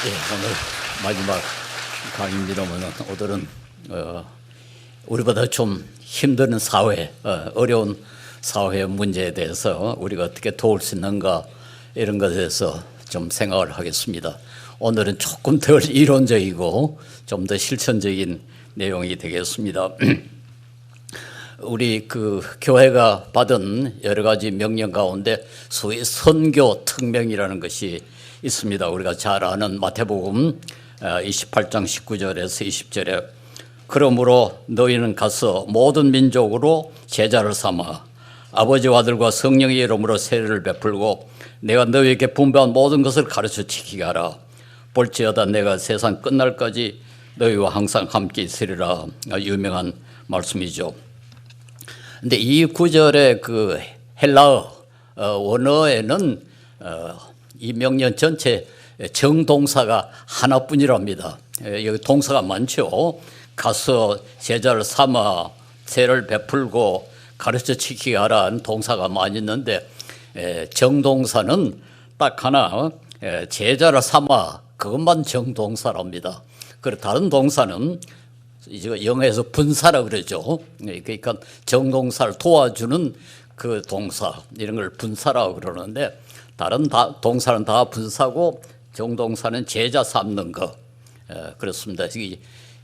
오늘 마지막 강의입니다만 오늘은 우리보다 좀 힘든 사회, 어려운 사회 문제에 대해서 우리가 어떻게 도울 수 있는가 이런 것에 대해서 좀 생각을 하겠습니다. 오늘은 조금 덜 이론적이고 좀 더 실천적인 내용이 되겠습니다. 우리 교회가 받은 여러 가지 명령 가운데 소위 선교 특명이라는 것이 있습니다. 우리가 잘 아는 마태복음 28장 19절에서 20절에 그러므로 너희는 가서 모든 민족으로 제자를 삼아 아버지와 아들과 성령의 이름으로 세례를 베풀고 내가 너희에게 분배한 모든 것을 가르쳐 지키게 하라. 볼지어다 내가 세상 끝날까지 너희와 항상 함께 있으리라. 유명한 말씀이죠. 근데 이 구절의 헬라어 원어에는 이 명령 전체 정동사가 하나뿐이랍니다. 여기 동사가 많죠. 가서 제자를 삼아 세례를 베풀고 가르쳐 지키게 하라는 동사가 많이 있는데 정동사는 딱 하나 제자를 삼아 그것만 정동사랍니다. 그리고 다른 동사는 영어에서 분사라 그러죠. 그러니까 정동사를 도와주는 그 동사 이런 걸 분사라고 그러는데 다른 동사는 다 분사고 정동사는 제자 삼는 거 그렇습니다.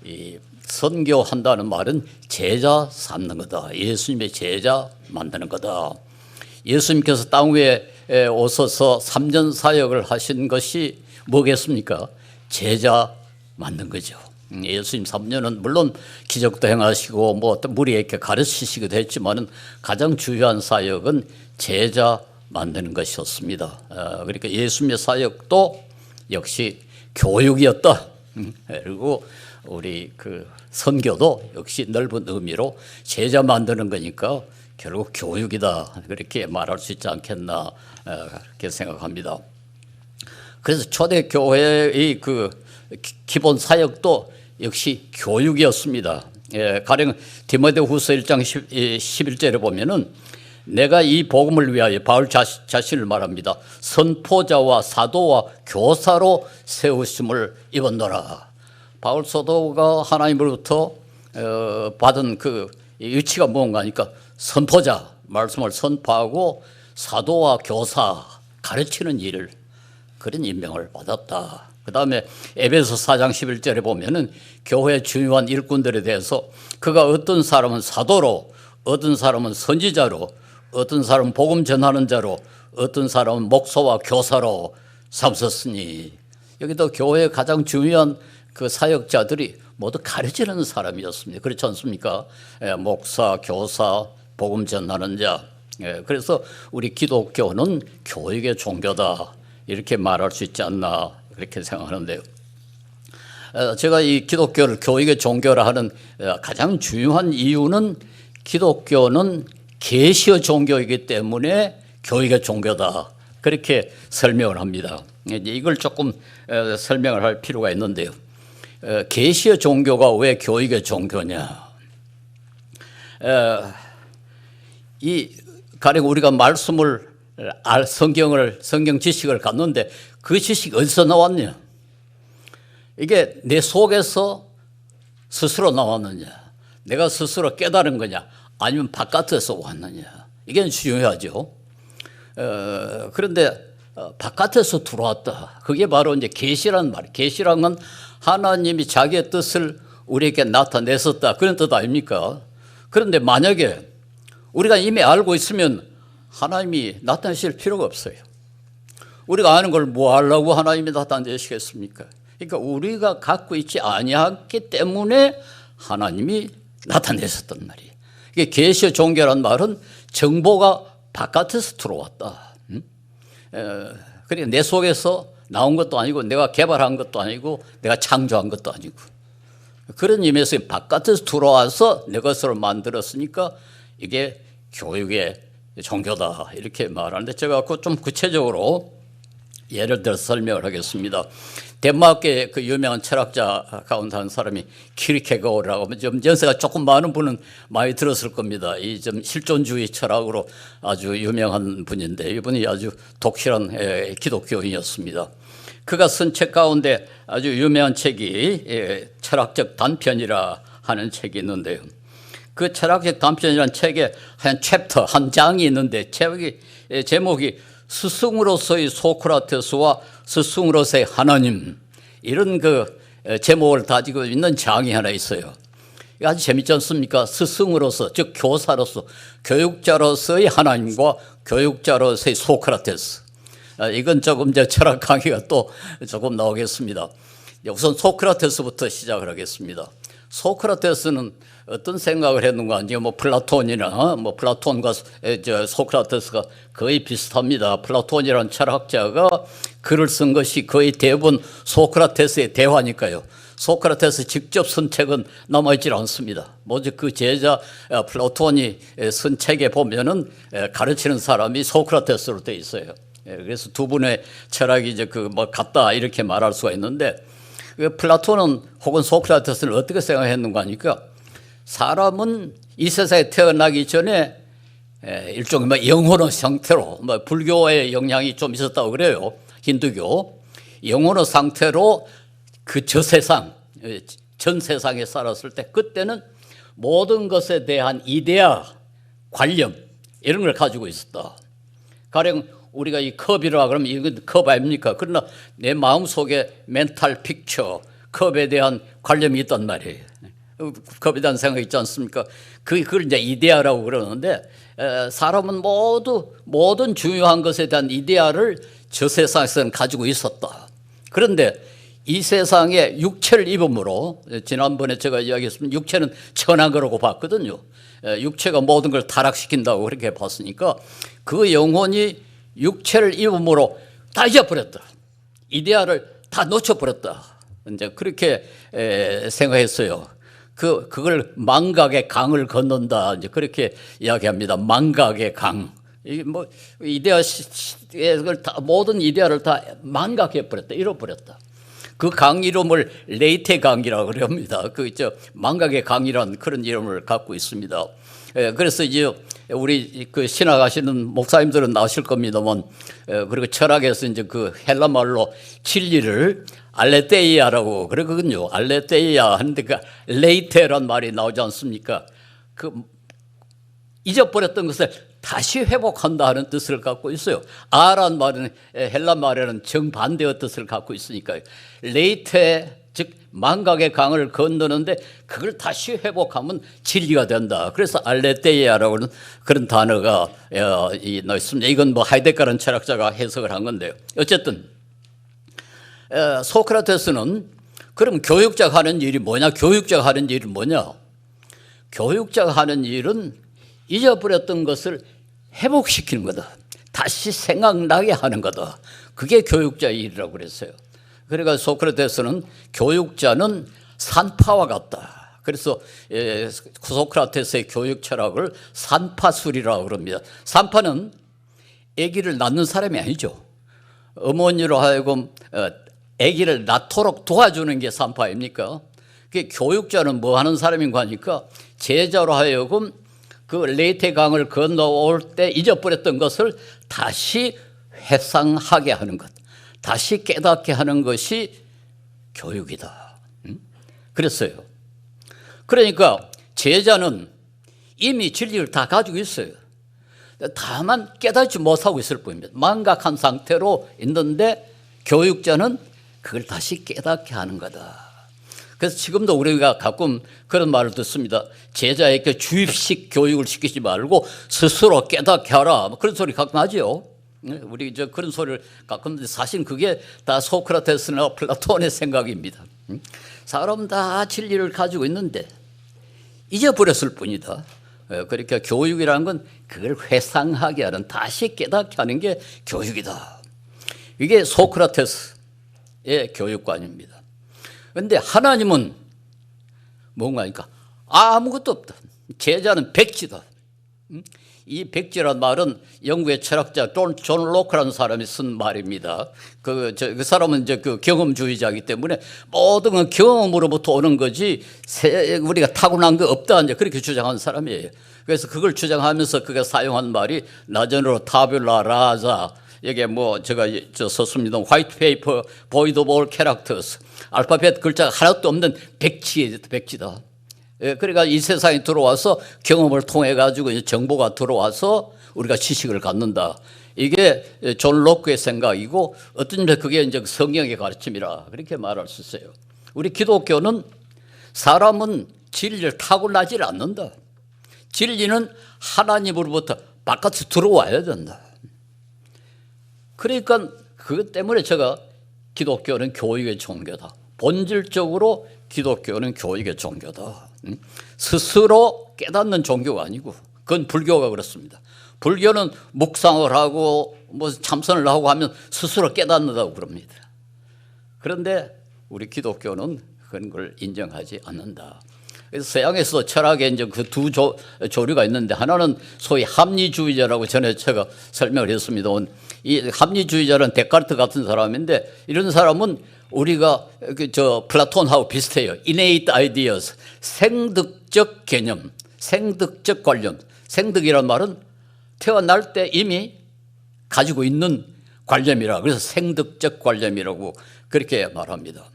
이 선교한다는 말은 제자 삼는 거다. 예수님의 제자 만드는 거다. 예수님께서 땅 위에 오셔서 3년 사역을 하신 것이 뭐겠습니까? 제자 만든 거죠. 예수님 3년은 물론 기적도 행하시고 뭐 무리에게 가르치시기도 했지만은 가장 중요한 사역은 제자 만드는 것이었습니다. 그러니까 예수님의 사역도 역시 교육이었다. 그리고 우리 선교도 역시 넓은 의미로 제자 만드는 거니까 결국 교육이다. 그렇게 말할 수 있지 않겠나 그렇게 생각합니다. 그래서 초대교회의 기본 사역도 역시 교육이었습니다. 가령 디모데후서 1장 11절에 보면은 내가 이 복음을 위하여 바울 자신을 말합니다. 선포자와 사도와 교사로 세우심을 입었노라. 바울 사도가 하나님으로부터 받은 위치가 뭔가 하니까 선포자, 말씀을 선포하고 사도와 교사, 가르치는 일을 그런 임명을 받았다. 그 다음에 에베소 4장 11절에 보면은 교회 중요한 일꾼들에 대해서 그가 어떤 사람은 사도로, 어떤 사람은 선지자로, 어떤 사람은 복음 전하는 자로, 어떤 사람은 목사와 교사로 삼섰으니 여기도 교회의 가장 중요한 사역자들이 모두 가르치는 사람이었습니다. 그렇지 않습니까? 목사, 교사, 복음 전하는 자. 그래서 우리 기독교는 교육의 종교다. 이렇게 말할 수 있지 않나 그렇게 생각하는데요. 제가 이 기독교를 교육의 종교라 하는 가장 중요한 이유는 기독교는 계시의 종교이기 때문에 교육의 종교다. 그렇게 설명을 합니다. 이걸 조금 설명을 할 필요가 있는데요. 계시의 종교가 왜 교육의 종교냐? 가령 우리가 말씀을 성경 지식을 갖는데 그 지식이 어디서 나왔냐? 이게 내 속에서 스스로 나왔느냐? 내가 스스로 깨달은 거냐? 아니면 바깥에서 왔느냐? 이게 중요하죠. 그런데 바깥에서 들어왔다. 그게 바로 이제 계시라는 말이에요. 계시라는 건 하나님이 자기의 뜻을 우리에게 나타냈었다. 그런 뜻 아닙니까? 그런데 만약에 우리가 이미 알고 있으면 하나님이 나타내실 필요가 없어요. 우리가 아는 걸 뭐 하려고 하나님이 나타내시겠습니까? 그러니까 우리가 갖고 있지 아니하기 때문에 하나님이 나타내셨단 말이에요. 이게 계시의 종교란 말은 정보가 바깥에서 들어왔다. 그러니까 내 속에서 나온 것도 아니고 내가 개발한 것도 아니고 내가 창조한 것도 아니고 그런 의미에서 바깥에서 들어와서 내 것으로 만들었으니까 이게 교육의 종교다 이렇게 말하는데 제가 좀 구체적으로 예를 들어서 설명을 하겠습니다. 덴마크의 유명한 철학자 가운데 한 사람이 키르케고르라고 좀 연세가 조금 많은 분은 많이 들었을 겁니다. 이 좀 실존주의 철학으로 아주 유명한 분인데 이분이 아주 독실한 기독교인이었습니다. 그가 쓴 책 가운데 아주 유명한 책이 철학적 단편이라 하는 책이 있는데요. 그 철학적 단편이라는 책에 한 챕터, 한 장이 있는데 제목이 스승으로서의 소크라테스와 스승으로서의 하나님, 이런 그 제목을 가지고 있는 장이 하나 있어요. 아주 재밌지 않습니까? 스승으로서, 즉 교사로서, 교육자로서의 하나님과 교육자로서의 소크라테스. 이건 조금 이제 철학 강의가 또 조금 나오겠습니다. 우선 소크라테스부터 시작을 하겠습니다. 소크라테스는 어떤 생각을 했는가? 이제 뭐 플라톤이나 플라톤과 소크라테스가 거의 비슷합니다. 플라톤이라는 철학자가 글을 쓴 것이 거의 대부분 소크라테스의 대화니까요. 소크라테스 직접 쓴 책은 남아있질 않습니다. 오직 그 제자 플라톤이 쓴 책에 보면은 가르치는 사람이 소크라테스로 되어 있어요. 그래서 두 분의 철학이 이제 같다 이렇게 말할 수가 있는데, 플라톤은 혹은 소크라테스는 어떻게 생각했는가 하니까, 사람은 이 세상에 태어나기 전에 일종의 영혼의 상태로, 불교의 영향이 좀 있었다고 그래요. 힌두교. 영혼의 상태로 그 저세상, 전 세상에 살았을 때, 그때는 모든 것에 대한 이데아, 관념, 이런 걸 가지고 있었다. 가령 우리가 이 컵이라 그러면 이건 컵 아닙니까? 그러나 내 마음속에 멘탈 픽처, 컵에 대한 관념이 있단 말이에요. 컵에 대한 생각이 있지 않습니까? 그걸 이제 이데아라고 그러는데, 사람은 모든 중요한 것에 대한 이데아를 저 세상에서는 가지고 있었다. 그런데 이 세상에 육체를 입음으로, 지난번에 제가 이야기했습니다. 육체는 천한 거라고 봤거든요. 육체가 모든 걸 타락시킨다고 그렇게 봤으니까, 그 영혼이 육체를 입음으로 다 잊어버렸다. 이데아를 다 놓쳐버렸다. 이제 그렇게 생각했어요. 그걸 망각의 강을 건넌다. 이제 그렇게 이야기합니다. 망각의 강. 이데아 모든 이데아를 다 망각해버렸다. 잃어버렸다. 그 강 이름을 레이테 강이라고 그럽니다. 망각의 강이라는 그런 이름을 갖고 있습니다. 그래서 이제 우리 신학하시는 목사님들은 아실 겁니다만, 그리고 철학에서 이제 그 헬라 말로 진리를 알레테이아라고 그러거든요. 알레테이아 하는데 그 레이테란 말이 나오지 않습니까? 잊어버렸던 것을 다시 회복한다 하는 뜻을 갖고 있어요. 아란 말은 헬라 말에는 정반대의 뜻을 갖고 있으니까요. 레이테, 즉 망각의 강을 건너는데 그걸 다시 회복하면 진리가 된다. 그래서 알레테이아라고 하는 그런 단어가 있습니다. 이건 하이데거라는 철학자가 해석을 한 건데요. 어쨌든 소크라테스는 그럼 교육자가 하는 일이 뭐냐? 교육자가 하는 일은 뭐냐? 교육자가 하는 일은 잊어버렸던 것을 회복시키는 거다. 다시 생각나게 하는 거다. 그게 교육자의 일이라고 그랬어요. 그러니까 소크라테스는 교육자는 산파와 같다. 그래서 소크라테스의 교육 철학을 산파술이라고 그럽니다. 산파는 아기를 낳는 사람이 아니죠. 어머니로 하여금 아기를 낳도록 도와주는 게 산파 아닙니까? 교육자는 뭐 하는 사람인가 하니까, 제자로 하여금 그 레이테 강을 건너올 때 잊어버렸던 것을 다시 회상하게 하는 것, 다시 깨닫게 하는 것이 교육이다. 그랬어요. 그러니까 제자는 이미 진리를 다 가지고 있어요. 다만 깨닫지 못하고 있을 뿐입니다. 망각한 상태로 있는데 교육자는 그걸 다시 깨닫게 하는 거다. 그래서 지금도 우리가 가끔 그런 말을 듣습니다. 제자에게 주입식 교육을 시키지 말고 스스로 깨닫게 하라. 그런 소리 가끔 하죠. 우리 그런 소리를 가끔 하는데, 사실 그게 다 소크라테스나 플라톤의 생각입니다. 사람은 다 진리를 가지고 있는데 잊어버렸을 뿐이다. 그러니까 교육이라는 건 그걸 회상하게 하는, 다시 깨닫게 하는 게 교육이다. 이게 소크라테스의 교육관입니다. 그런데 하나님은 뭔가 하니까 아무것도 없다. 제자는 백지다. 이 백지란 말은 영국의 철학자 존 로크라는 사람이 쓴 말입니다. 그 사람은 이제 그 경험주의자이기 때문에 모든 건 경험으로부터 오는 거지 우리가 타고난 거 없다, 이제 그렇게 주장하는 사람이에요. 그래서 그걸 주장하면서 그가 사용한 말이 라틴어로 타뷸라 라자, 여기에 뭐 제가 썼습니다. 화이트 페이퍼 void of all characters. 알파벳 글자가 하나도 없는 백지다. 예, 그러니까 이 세상에 들어와서 경험을 통해 가지고 정보가 들어와서 우리가 지식을 갖는다. 이게 존 로크의 생각이고 어떤 데 그게 이제 성경의 가르침이라 그렇게 말할 수 있어요. 우리 기독교는 사람은 진리를 타고나질 않는다. 진리는 하나님으로부터 바깥에 들어와야 된다. 그러니까 그것 때문에 제가 기독교는 교육의 종교다. 본질적으로 기독교는 교육의 종교다. 스스로 깨닫는 종교가 아니고 그건 불교가 그렇습니다. 불교는 묵상을 하고 뭐 참선을 하고 하면 스스로 깨닫는다고 그럽니다. 그런데 우리 기독교는 그런 걸 인정하지 않는다. 그래서 서양에서 철학에 이제 그 두 조류가 있는데 하나는 소위 합리주의자라고 전에 제가 설명을 했습니다. 이 합리주의자는 데카르트 같은 사람인데 이런 사람은 우리가 플라톤하고 비슷해요. innate ideas, 생득적 개념, 생득적 관념. 생득이란 말은 태어날 때 이미 가지고 있는 관념이라 그래서 생득적 관념이라고 그렇게 말합니다.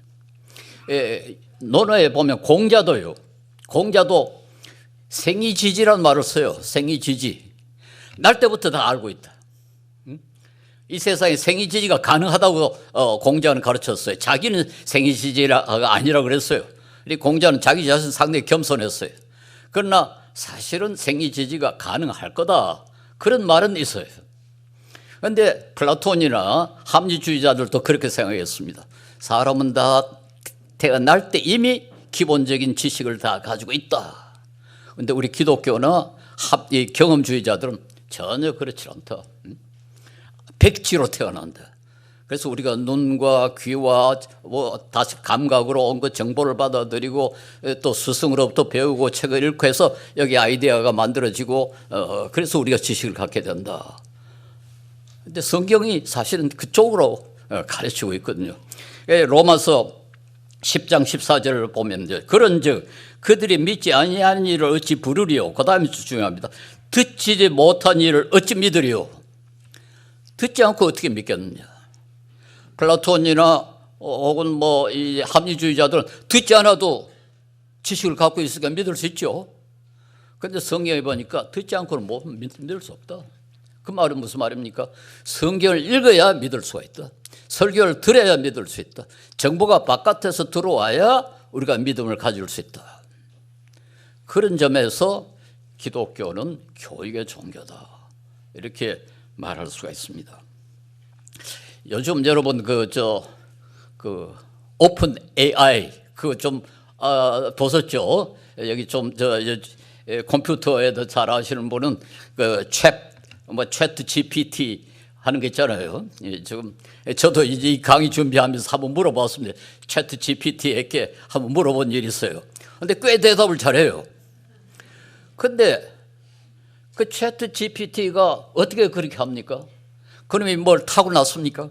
논어에 보면 공자도요. 공자도 생이지지라는 말을 써요. 생이지지. 날 때부터 다 알고 있다. 이 세상에 생이지지가 가능하다고 공자는 가르쳤어요. 자기는 생이지지가 아니라 그랬어요. 공자는 자기 자신 상당히 겸손했어요. 그러나 사실은 생이지지가 가능할 거다. 그런 말은 있어요. 그런데 플라톤이나 합리주의자들도 그렇게 생각했습니다. 사람은 다 태어날 때 이미 기본적인 지식을 다 가지고 있다. 그런데 우리 기독교나 경험주의자들은 전혀 그렇지 않다. 백지로 태어난다. 그래서 우리가 눈과 귀와 다시 감각으로 온 것 정보를 받아들이고 또 스승으로부터 배우고 책을 읽고 해서 여기 아이디어가 만들어지고 그래서 우리가 지식을 갖게 된다. 그런데 성경이 사실은 그쪽으로 가르치고 있거든요. 로마서 10장 14절을 보면 이제 그런즉 그들이 믿지 아니하는 일을 어찌 부르리요. 그 다음이 중요합니다. 듣지 못한 일을 어찌 믿으리요. 듣지 않고 어떻게 믿겠느냐. 플라톤이나 혹은 뭐 이 합리주의자들은 듣지 않아도 지식을 갖고 있으니까 믿을 수 있죠. 그런데 성경에 보니까 듣지 않고는 못 믿을 수 없다. 그 말은 무슨 말입니까? 성경을 읽어야 믿을 수가 있다. 설교를 들어야 믿을 수 있다. 정보가 바깥에서 들어와야 우리가 믿음을 가질 수 있다. 그런 점에서 기독교는 교육의 종교다. 이렇게 말할 수가 있습니다. 요즘 여러분 오픈 AI 그거 좀 보셨죠? 여기 좀 컴퓨터에도 잘 아시는 분은 챗 GPT 하는 게 있잖아요. 지금 저도 이제 이 강의 준비하면서 한번 물어봤습니다. 챗 GPT에게 한번 물어본 일이 있어요. 그런데 꽤 대답을 잘해요. 근데 그 챗 GPT가 어떻게 그렇게 합니까? 그놈이 뭘 타고났습니까?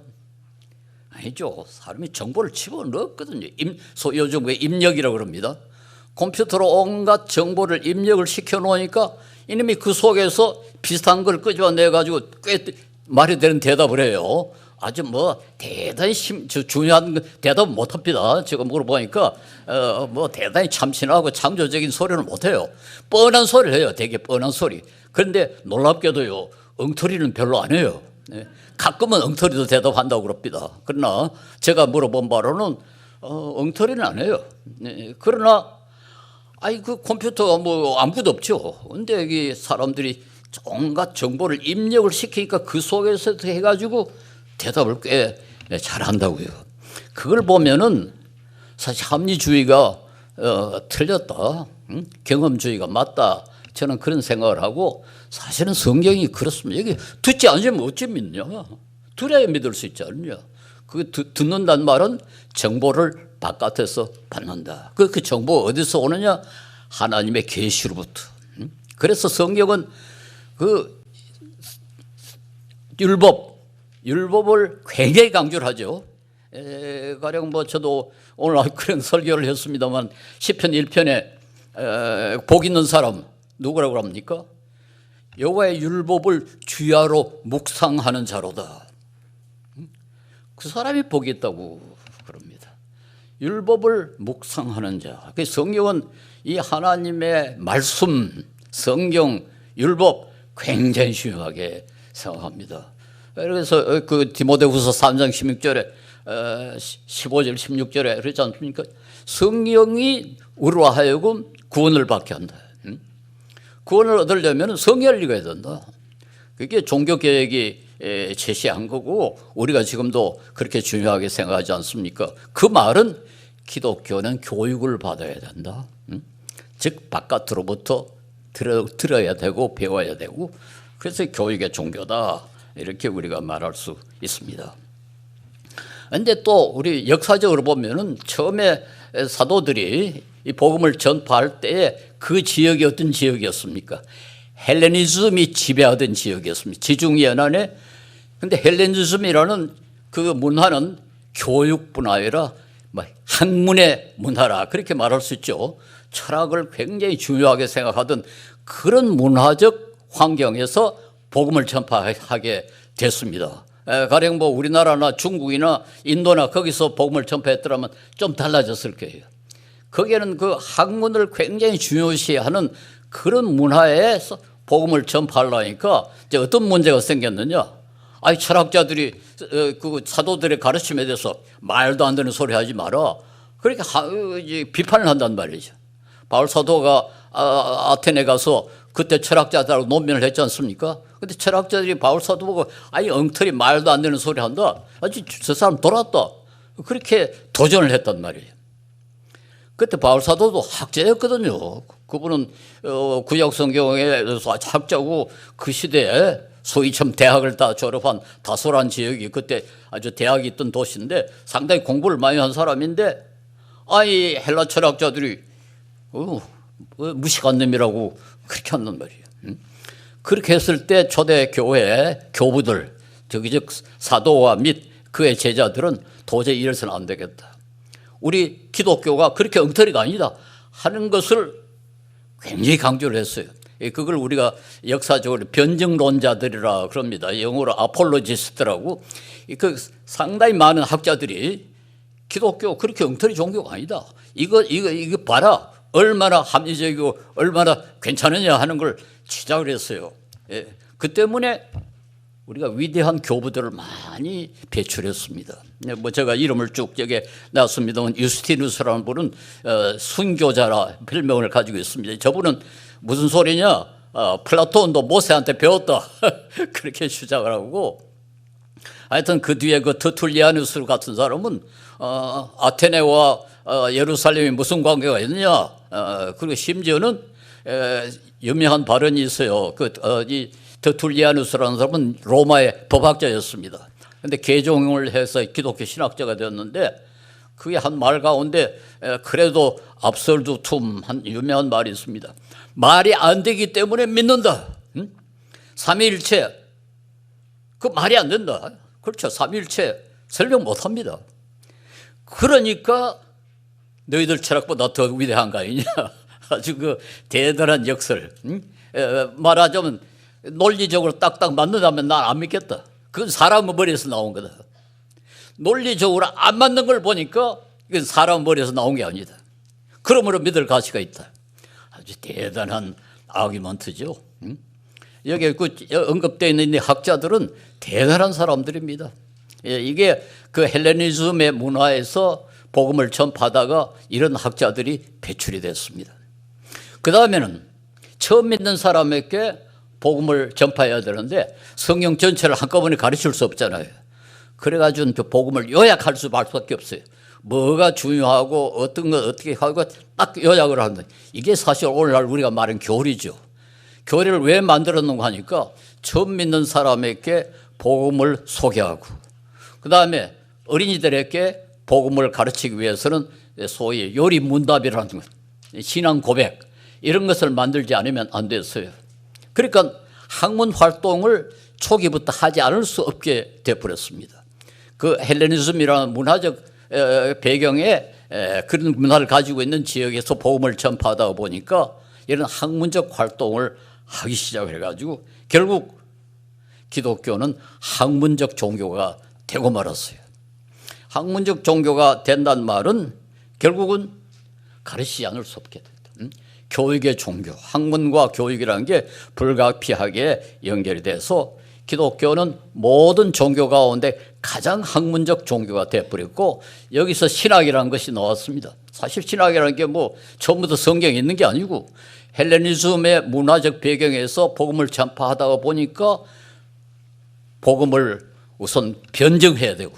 아니죠. 사람이 정보를 집어넣었거든요. 요즘 입력이라고 그럽니다. 컴퓨터로 온갖 정보를 입력을 시켜놓으니까 이놈이 그 속에서 비슷한 걸 끄집어내가지고 꽤 말이 되는 대답을 해요. 아주 뭐 대단히 중요한 대답은 못합니다. 제가 물어보니까 뭐 대단히 참신하고 창조적인 소리는 못해요. 뻔한 소리를 해요. 되게 뻔한 소리. 그런데 놀랍게도요. 엉터리는 별로 안 해요. 가끔은 엉터리도 대답한다고 그럽니다. 그러나 제가 물어본 바로는 엉터리는 안 해요. 그러나 그 컴퓨터가 뭐 아무것도 없죠. 근데 여기 사람들이 온갖 정보를 입력을 시키니까 그 속에서 해가지고 대답을 꽤 잘한다고요. 그걸 보면은 사실 합리주의가 틀렸다, 경험주의가 맞다. 저는 그런 생각을 하고 사실은 성경이 그렇습니다. 여기 듣지 않으면 어찌 믿냐? 들어야 믿을 수 있지 않느냐? 그 듣는다는 말은 정보를 바깥에서 받는다. 그 정보 어디서 오느냐? 하나님의 계시로부터. 그래서 성경은 그 율법을 굉장히 강조를 하죠. 가령 뭐 저도 오늘 그런 설교를 했습니다만 시편 1편에 복 있는 사람 누구라고 합니까? 여호와의 율법을 주야로 묵상하는 자로다. 그 사람이 복이 있다고 그럽니다. 율법을 묵상하는 자. 그 성경은 이 하나님의 말씀, 성경, 율법 굉장히 중요하게 생각합니다. 그래서 그 디모데후서 3장 16절에 15절 16절에 그렇지 않습니까? 성경이 우리로 하여금 구원을 받게 한다. 구원을 얻으려면 성경을 읽어야 된다. 그게 종교개혁이 제시한 거고 우리가 지금도 그렇게 중요하게 생각하지 않습니까? 그 말은 기독교는 교육을 받아야 된다. 즉 바깥으로부터 들어야 되고 배워야 되고 그래서 교육의 종교다 이렇게 우리가 말할 수 있습니다. 그런데 또 우리 역사적으로 보면은 처음에 사도들이 이 복음을 전파할 때에 그 지역이 어떤 지역이었습니까? 헬레니즘이 지배하던 지역이었습니다. 지중해 연안에. 근데 헬레니즘이라는 그 문화는 교육뿐 아니라 학문의 문화라 그렇게 말할 수 있죠. 철학을 굉장히 중요하게 생각하던 그런 문화적 환경에서 복음을 전파하게 됐습니다. 가령 뭐 우리나라나 중국이나 인도나 거기서 복음을 전파했더라면 좀 달라졌을 거예요. 거기에는 그 학문을 굉장히 중요시하는 그런 문화에서 복음을 전파하려니까 이제 어떤 문제가 생겼느냐. 아니 철학자들이 그 사도들의 가르침에 대해서 말도 안 되는 소리 하지 마라. 그렇게 비판을 한단 말이죠. 바울 사도가 아테네 가서 그때 철학자들하고 논면을 했지 않습니까? 근데 철학자들이 바울 사도 보고 아니 엉터리 말도 안 되는 소리 한다. 아주 저 사람 돌았다. 그렇게 도전을 했단 말이에요. 그때 바울 사도도 학자였거든요. 그분은 구약 성경에서 학자고 그 시대에 소위 참 대학을 다 졸업한 다소란 지역이 그때 아주 대학이 있던 도시인데 상당히 공부를 많이 한 사람인데 아니 헬라 철학자들이 무식한 놈이라고 그렇게 한단 말이에요. 그렇게 했을 때 초대 교회 교부들 즉 사도와 및 그의 제자들은 도저히 이래서는 안 되겠다. 우리 기독교가 그렇게 엉터리가 아니다 하는 것을 굉장히 강조를 했어요. 그걸 우리가 역사적으로 변증론자들이라 그럽니다. 영어로 아폴로지스트라고. 그 상당히 많은 학자들이 기독교 그렇게 엉터리 종교가 아니다. 이거 봐라. 얼마나 합리적이고 얼마나 괜찮으냐 하는 걸 지적을 했어요. 그 때문에 우리가 위대한 교부들을 많이 배출했습니다. 뭐 제가 이름을 쭉 저게 놨습니다만 유스티누스라는 분은 순교자라 별명을 가지고 있습니다. 저분은 무슨 소리냐? 플라톤도 모세한테 배웠다. 그렇게 주장을 하고 하여튼 그 뒤에 그 터툴리아누스 같은 사람은 아테네와 예루살렘이 무슨 관계가 있느냐? 그리고 심지어는 유명한 발언이 있어요. 이 터툴리아누스라는 사람은 로마의 법학자였습니다. 그런데 개종을 해서 기독교 신학자가 되었는데 그게 한 말 가운데 그래도 압솔두툼 한 유명한 말이 있습니다. 말이 안 되기 때문에 믿는다. 삼위일체 그 말이 안 된다. 그렇죠. 삼위일체 설명 못합니다. 그러니까 너희들 철학보다 더 위대한 거 아니냐. 아주 그 대단한 역설. 말하자면 논리적으로 딱딱 맞는다면 난 안 믿겠다. 그건 사람 머리에서 나온 거다. 논리적으로 안 맞는 걸 보니까 이건 사람 머리에서 나온 게 아니다. 그러므로 믿을 가치가 있다. 아주 대단한 아규먼트죠. 여기 그 언급되어 있는 학자들은 대단한 사람들입니다. 이게 그 헬레니즘의 문화에서 복음을 전파하다가 이런 학자들이 배출이 됐습니다. 그 다음에는 처음 믿는 사람에게 복음을 전파해야 되는데 성경 전체를 한꺼번에 가르칠 수 없잖아요. 그래가지고 그 복음을 요약할 수밖에 없어요. 뭐가 중요하고 어떤 것 어떻게 하고 딱 요약을 한다. 이게 사실 오늘날 우리가 말하는 교리죠. 교리를 왜 만들었는가 하니까 처음 믿는 사람에게 복음을 소개하고 그 다음에 어린이들에게 복음을 가르치기 위해서는 소위 요리문답이라는 것, 신앙 고백 이런 것을 만들지 않으면 안 됐어요. 그러니까 학문 활동을 초기부터 하지 않을 수 없게 되어버렸습니다. 그 헬레니즘이라는 문화적 배경에 그런 문화를 가지고 있는 지역에서 복음을 전파하다 보니까 이런 학문적 활동을 하기 시작을 해가지고 결국 기독교는 학문적 종교가 되고 말았어요. 학문적 종교가 된다는 말은 결국은 가르치지 않을 수 없게 된다. 교육의 종교, 학문과 교육이라는 게 불가피하게 연결이 돼서 기독교는 모든 종교 가운데 가장 학문적 종교가 되어버렸고 여기서 신학이라는 것이 나왔습니다. 사실 신학이라는 게 뭐 처음부터 성경에 있는 게 아니고 헬레니즘의 문화적 배경에서 복음을 전파하다가 보니까 복음을 우선 변증해야 되고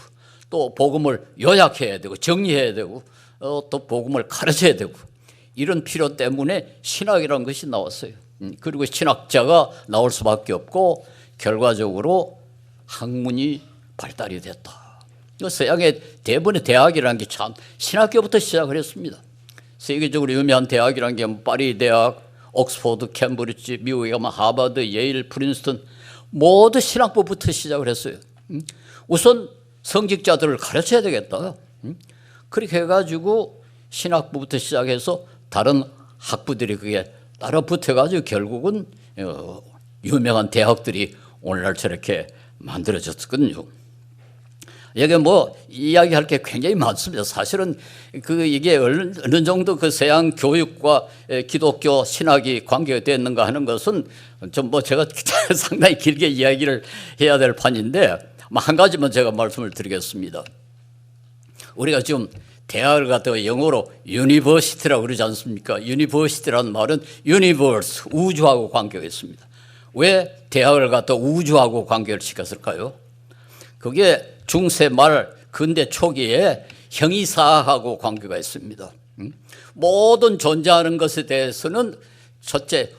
또 복음을 요약해야 되고 정리해야 되고 또 복음을 가르쳐야 되고 이런 필요 때문에 신학이라는 것이 나왔어요. 그리고 신학자가 나올 수밖에 없고 결과적으로 학문이 발달이 됐다. 서양의 대부분의 대학이라는 게 참 신학교부터 시작을 했습니다. 세계적으로 유명한 대학이라는 게 파리 대학, 옥스퍼드, 캠브리지, 미국에 가면 하버드, 예일, 프린스턴 모두 신학부부터 시작을 했어요. 우선 성직자들을 가르쳐야 되겠다. 그렇게 해가지고 신학부부터 시작해서 다른 학부들이 그게 따라 붙어가지고 결국은 유명한 대학들이 오늘날 저렇게 만들어졌거든요. 여기 뭐 이야기할 게 굉장히 많습니다. 사실은 이게 어느 정도 그 서양 교육과 기독교 신학이 관계가 됐는가 하는 것은 좀 뭐 제가 상당히 길게 이야기를 해야 될 판인데 한 가지만 제가 말씀을 드리겠습니다. 우리가 지금 대학을 갖다가 영어로 유니버시티라고 그러지 않습니까? 유니버시티라는 말은 유니버스, 우주하고 관계가 있습니다. 왜 대학을 갖다 우주하고 관계를 시켰을까요? 그게 중세 말 근대 초기에 형이사학하고 관계가 있습니다. 모든 존재하는 것에 대해서는 첫째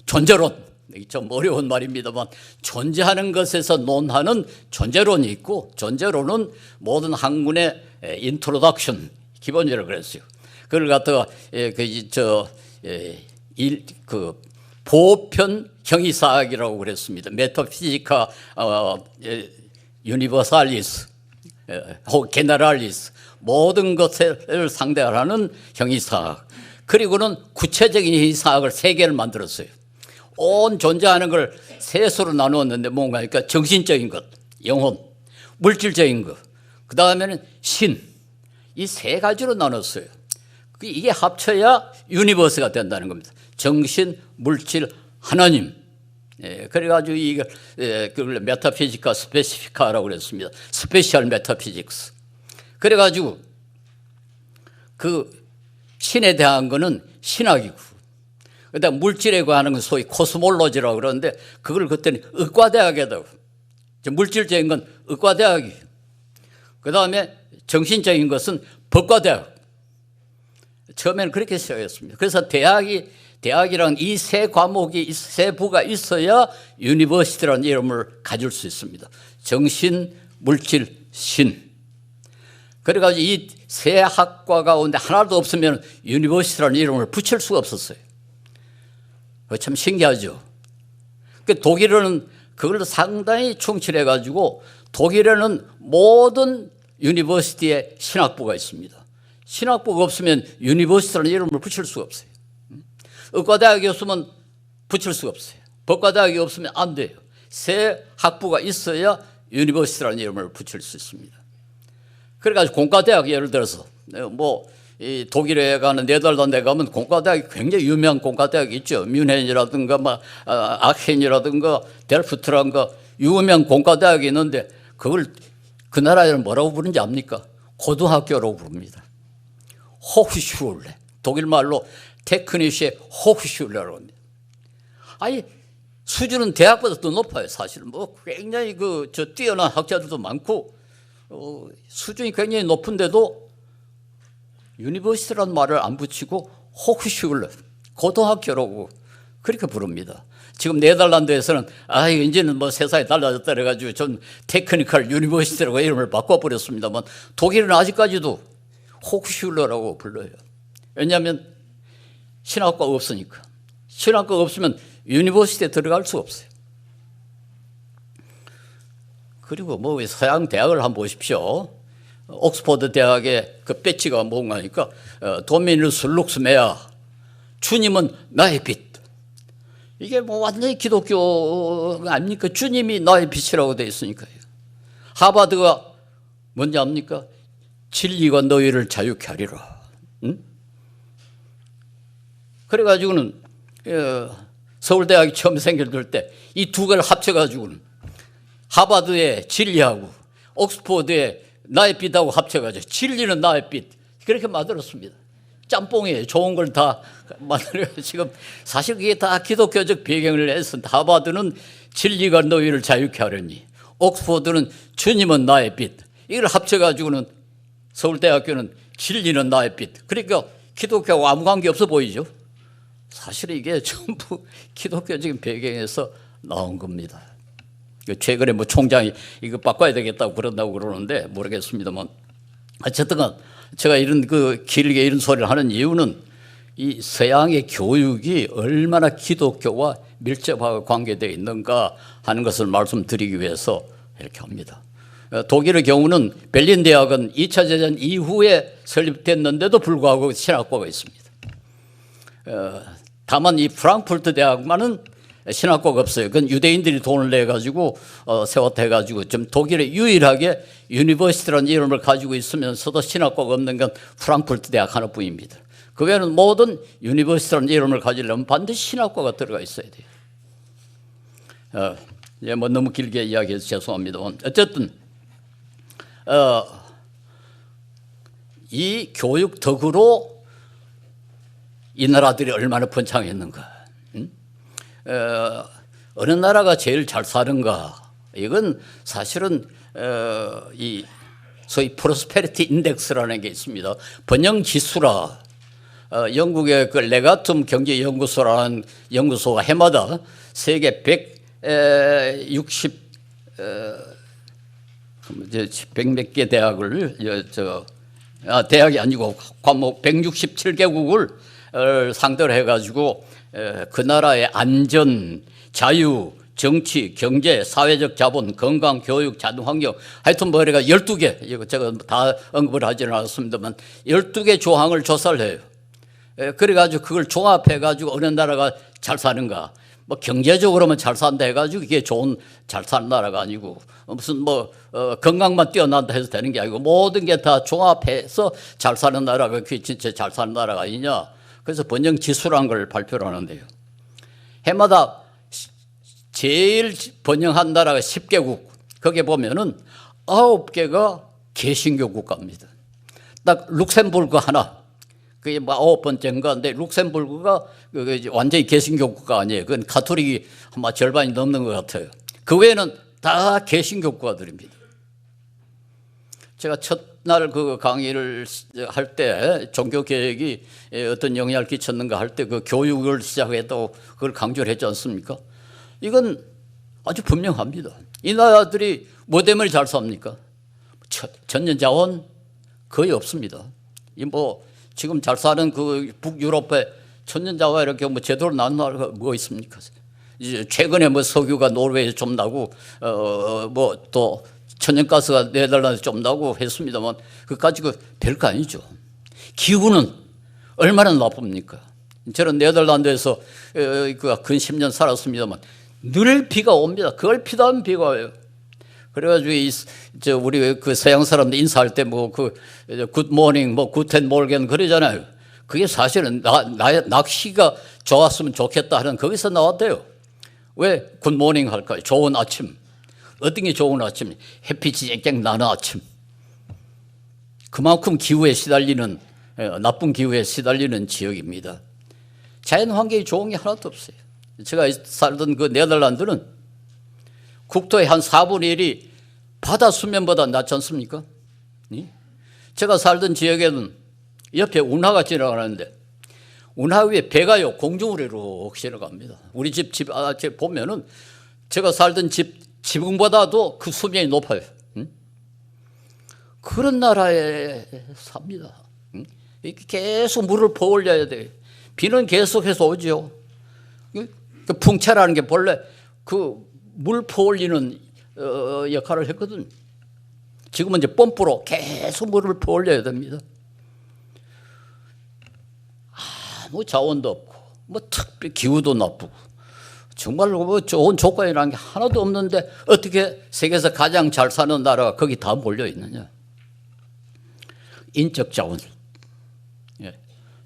존재론, 좀 어려운 말입니다만 존재하는 것에서 논하는 존재론이 있고 존재론은 모든 학문의 인트로덕션 기본이라고 그랬어요. 그걸 갖다가 보편 형이사학이라고 그랬습니다. 메타피지카 유니버살리스 혹 게네랄리스 모든 것을 상대하는 형이사학. 그리고는 구체적인 형이사학을 세 개를 만들었어요. 온 존재하는 걸 셋으로 나누었는데 뭔가 그러니까 정신적인 것, 영혼, 물질적인 것, 그 다음에는 신, 이 세 가지로 나눴어요. 이게 합쳐야 유니버스가 된다는 겁니다. 정신, 물질, 하나님. 그래가지고 이걸 메타피지카 스페시피카라고 그랬습니다. 스페셜 메타피직스. 그래가지고 그 신에 대한 거는 신학이고, 그다음 물질에 관한 건 소위 코스몰로지라고 그러는데 그걸 그때는 의과대학이라고. 물질적인 건 의과대학이에요. 그 다음에 정신적인 것은 법과대학. 처음에는 그렇게 시작했습니다. 그래서 대학이란 이 세 과목이, 세 부가 있어야 유니버시티라는 이름을 가질 수 있습니다. 정신, 물질, 신. 그래가지고 이 세 학과 가운데 하나도 없으면 유니버시티라는 이름을 붙일 수가 없었어요. 참 신기하죠. 독일어는 그걸 상당히 충실해가지고 독일에는 모든 유니버시티에 신학부가 있습니다. 신학부가 없으면 유니버시티라는 이름을 붙일 수가 없어요. 의과대학이 없으면 붙일 수가 없어요. 법과대학이 없으면 안 돼요. 세 학부가 있어야 유니버시티라는 이름을 붙일 수 있습니다. 그래가지고 공과대학 예를 들어서 이 독일에 가는 네덜란드에 가면 공과대학이 굉장히 유명한 공과대학이 있죠. 뮌헨이라든가 아켄이라든가 델프트라든가 유명한 공과대학이 있는데 그걸 그 나라에는 뭐라고 부르는지 압니까? 고등학교라고 부릅니다. 호흐슐레. 독일 말로 테크니시의 호흐슐레라고 합니다. 아니 수준은 대학보다 더 높아요. 사실은 굉장히 뛰어난 학자들도 많고 수준이 굉장히 높은데도 유니버시티라는 말을 안 붙이고 호흐슐레 고등학교라고 그렇게 부릅니다. 지금 네덜란드에서는 이제는 세상이 달라졌다 그래가지고 전 테크니컬 유니버시티라고 이름을 바꿔버렸습니다만 독일은 아직까지도 호흐슐레라고 불러요. 왜냐하면 신학과가 없으니까. 신학과가 없으면 유니버시티에 들어갈 수가 없어요. 그리고 서양 대학을 한번 보십시오. 옥스퍼드 대학의 그 배지가 뭔가 하니까 도미누스 룩스 메아, 주님은 나의 빛. 이게 완전히 기독교 아닙니까? 주님이 나의 빛이라고 되어 있으니까요. 하버드가 뭔지 압니까? 진리가 너희를 자유케 하리라. 응? 그래가지고는 서울대학이 처음 생겨들 때 이 두 개를 합쳐가지고는 하버드의 진리하고 옥스퍼드의 나의 빛하고 합쳐가지고 진리는 나의 빛 그렇게 만들었습니다. 짬뽕이에요. 좋은 걸 다 만들어요. 지금 사실 그게 다 기독교적 배경을 해서 하버드는 진리가 너희를 자유케 하려니 옥스퍼드는 주님은 나의 빛 이걸 합쳐가지고는 서울대학교는 진리는 나의 빛. 그러니까 기독교하고 아무 관계 없어 보이죠. 사실 이게 전부 기독교적인 배경에서 나온 겁니다. 최근에 뭐 총장이 이거 바꿔야 되겠다고 그런다고 그러는데 모르겠습니다만 어쨌든 제가 이런 길게 이런 소리를 하는 이유는 이 서양의 교육이 얼마나 기독교와 밀접하게 관계되어 있는가 하는 것을 말씀드리기 위해서 이렇게 합니다. 독일의 경우는 베를린 대학은 2차 대전 이후에 설립됐는데도 불구하고 신학과가 있습니다. 다만 이 프랑크푸르트 대학만은 신학과가 없어요. 그건 유대인들이 돈을 내가지고 세웠해가지고 좀 독일에 유일하게 유니버시티라는 이름을 가지고 있으면서도 신학과가 없는 건 프랑크푸르트 대학 하나뿐입니다. 그 외에는 모든 유니버시티라는 이름을 가지려면 반드시 신학과가 들어가 있어야 돼요. 예, 뭐 너무 길게 이야기해서 죄송합니다만 어쨌든 이 교육 덕으로 이 나라들이 얼마나 번창했는가. 어느 나라가 제일 잘 사는가. 이건 사실은 이 소위 프로스페리티 인덱스라는 게 있습니다. 번영지수라. 영국의 그 레가툼 경제연구소라는 연구소가 해마다 세계 160 몇 개 대학을 대학이 아니고 과목 167개국을 상대로 해가지고 그 나라의 안전, 자유, 정치, 경제, 사회적 자본, 건강, 교육, 자동환경 하여튼 뭐래가 12개 이거 제가 다 언급을 하지는 않았습니다만 12개 조항을 조사를 해요. 그래가지고 그걸 종합해가지고 어느 나라가 잘 사는가. 뭐 경제적으로만 잘 산다 해가지고 이게 좋은 잘 사는 나라가 아니고 무슨 뭐 건강만 뛰어난다 해서 되는 게 아니고 모든 게 다 종합해서 잘 사는 나라가 그게 진짜 잘 사는 나라가 아니냐. 그래서 번영지수라는 걸 발표를 하는데요. 해마다 제일 번영한 나라가 10개국. 거기에 보면은 9개가 개신교 국가입니다. 딱 룩셈부르크 하나. 그게 뭐 9번째인가인데 룩셈부르크가 완전히 개신교 국가 아니에요. 그건 가톨릭이 아마 절반이 넘는 것 같아요. 그 외에는 다 개신교 국가들입니다. 제가 첫날 그 강의를 할 때 종교 개혁이 어떤 영향을 끼쳤는가 할 때 그 교육을 시작했다고 그걸 강조를 했지 않습니까? 이건 아주 분명합니다. 이 나라들이 뭐 때문에 잘 삽니까? 천년자원 거의 없습니다. 이 뭐 지금 잘 사는 그 북유럽에 천년자원 이렇게 뭐 제대로 나는 나라가 뭐 있습니까? 이제 최근에 뭐 석유가 노르웨이에서 좀 나고 뭐 또 천연가스가 네덜란드에서 좀 나고 했습니다만 그까지 별거 아니죠. 기후는 얼마나 나쁩니까? 저는 네덜란드에서 근 10년 살았습니다만 늘 비가 옵니다. 그걸 피다면 비가 와요. 그래가지고 우리 그 서양 사람들 인사할 때 뭐 굿모닝 뭐 굿텐 몰겐 그러잖아요. 그게 사실은 낚시가 좋았으면 좋겠다 하는 거기서 나왔대요. 왜 굿모닝 할까요? 좋은 아침. 어떤 게 좋은 아침? 햇빛이 쨍쨍 나는 아침. 그만큼 기후에 시달리는 나쁜 기후에 시달리는 지역입니다. 자연 환경이 좋은 게 하나도 없어요. 제가 살던 그 네덜란드는 국토의 한 4분의 1이 바다 수면보다 낮지 않습니까? 제가 살던 지역에는 옆에 운하가 지나가는데 운하 위에 배가요 공중으로 이렇게 지나갑니다. 우리 집 보면은 제가 살던 집 지붕보다도 그 수면이 높아요. 그런 나라에 삽니다. 계속 물을 퍼올려야 돼. 비는 계속해서 오죠. 그 풍채라는 게 본래 그 물 퍼올리는 역할을 했거든. 지금은 이제 펌프로 계속 물을 퍼올려야 됩니다. 아무 자원도 없고, 뭐 특별히 기후도 나쁘고, 정말로 뭐 좋은 조건이라는 게 하나도 없는데 어떻게 세계에서 가장 잘 사는 나라가 거기 다 몰려 있느냐? 인적 자원. 예.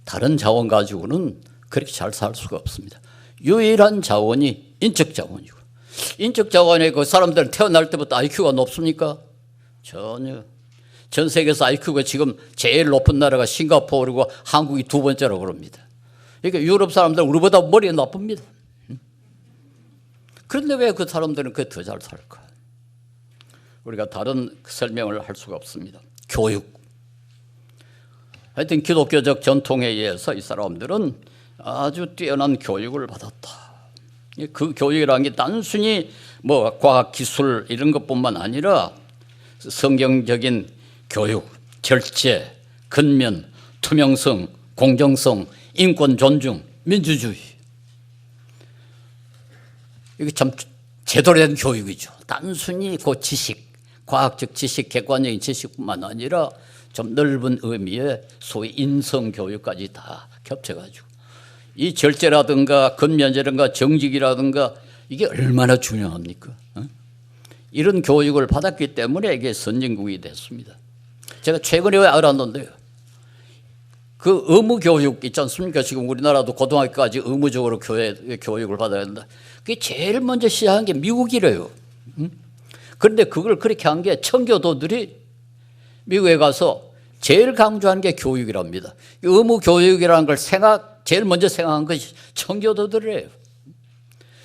다른 자원 가지고는 그렇게 잘 살 수가 없습니다. 유일한 자원이 인적 자원이고, 인적 자원에 그 사람들은 태어날 때부터 IQ가 높습니까? 전혀. 전 세계에서 IQ가 지금 제일 높은 나라가 싱가포르고 한국이 두 번째라고 그럽니다. 그러니까 유럽 사람들 우리보다 머리가 나쁩니다. 그런데 왜 그 사람들은 그게 더 잘 살까? 우리가 다른 설명을 할 수가 없습니다. 교육. 하여튼 기독교적 전통에 의해서 이 사람들은 아주 뛰어난 교육을 받았다. 그 교육이라는 게 단순히 뭐 과학, 기술 이런 것뿐만 아니라 성경적인 교육, 절제, 근면, 투명성, 공정성, 인권 존중, 민주주의. 이게 참 제대로 된 교육이죠. 단순히 그 지식, 과학적 지식, 객관적인 지식뿐만 아니라 좀 넓은 의미의 소위 인성교육까지 다 겹쳐가지고 이 절제라든가 근면이라든가 정직이라든가 이게 얼마나 중요합니까? 이런 교육을 받았기 때문에 이게 선진국이 됐습니다. 제가 최근에 알았는데요. 그 의무교육 있지 않습니까? 지금 우리나라도 고등학교까지 의무적으로 교육을 받아야 된다. 그게 제일 먼저 시작한 게 미국이래요. 그런데 그걸 그렇게 한 게 청교도들이 미국에 가서 제일 강조한 게 교육이랍니다. 의무교육이라는 걸 제일 먼저 생각한 것이 청교도들이에요.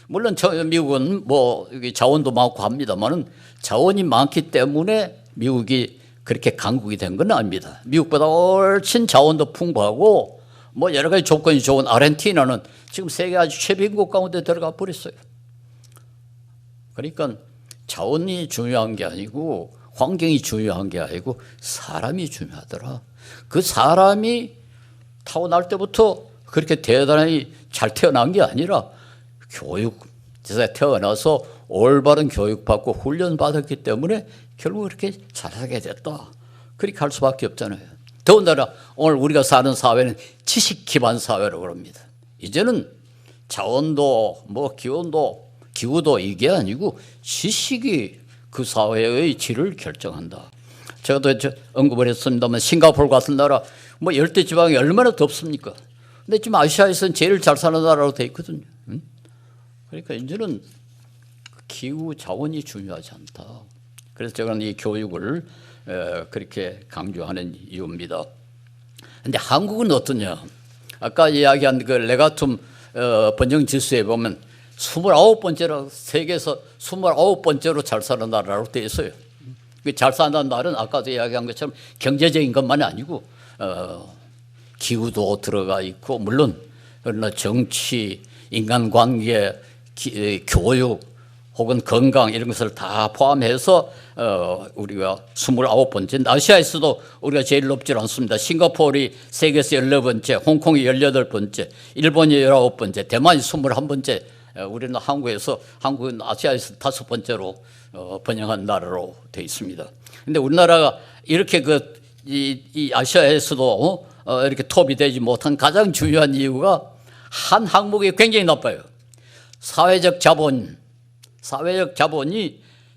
물론 미국은 뭐 자원도 많고 합니다만은 자원이 많기 때문에 미국이 그렇게 강국이 된 건 아닙니다. 미국보다 훨씬 자원도 풍부하고 뭐 여러 가지 조건이 좋은 아르헨티나는 지금 세계 아주 최빈국 가운데 들어가 버렸어요. 그러니까 자원이 중요한 게 아니고 환경이 중요한 게 아니고 사람이 중요하더라. 그 사람이 타고날 때부터 그렇게 대단히 잘 태어난 게 아니라 교육에서 태어나서 올바른 교육받고 훈련받았기 때문에 결국 그렇게 잘하게 됐다. 그렇게 할 수밖에 없잖아요. 더군다나 오늘 우리가 사는 사회는 지식 기반 사회라고 합니다. 이제는 자원도 뭐 기후도 이게 아니고 지식이 그 사회의 질을 결정한다. 제가 또 언급을 했습니다만 싱가포르 같은 나라 뭐 열대 지방이 얼마나 덥습니까? 근데 지금 아시아에서는 제일 잘 사는 나라로 돼 있거든요. 그러니까 이제는 기후 자원이 중요하지 않다. 그래서 저는 이 교육을 그렇게 강조하는 이유입니다. 그런데 한국은 어떠냐? 아까 이야기한 그 레가툼 번영 지수에 보면 29번째로 세계에서 29번째로 잘 사는 나라로 되어 있어요. 잘 사는 나라는 아까도 이야기한 것처럼 경제적인 것만이 아니고 기후도 들어가 있고 물론 그러나 정치, 인간관계, 교육 혹은 건강 이런 것을 다 포함해서 우리가 29번째, 아시아에서도 우리가 제일 높지 않습니다. 싱가포르이 세계에서 16번째, 홍콩이 18번째, 일본이 19번째, 대만이 21번째, 우리는 한국은 아시아에서 5번째로 번영한 나라로 되어 있습니다. 그런데 우리나라가 이렇게 이 아시아에서도 이렇게 톱이 되지 못한 가장 중요한 이유가 한 항목이 굉장히 나빠요. 사회적 자본이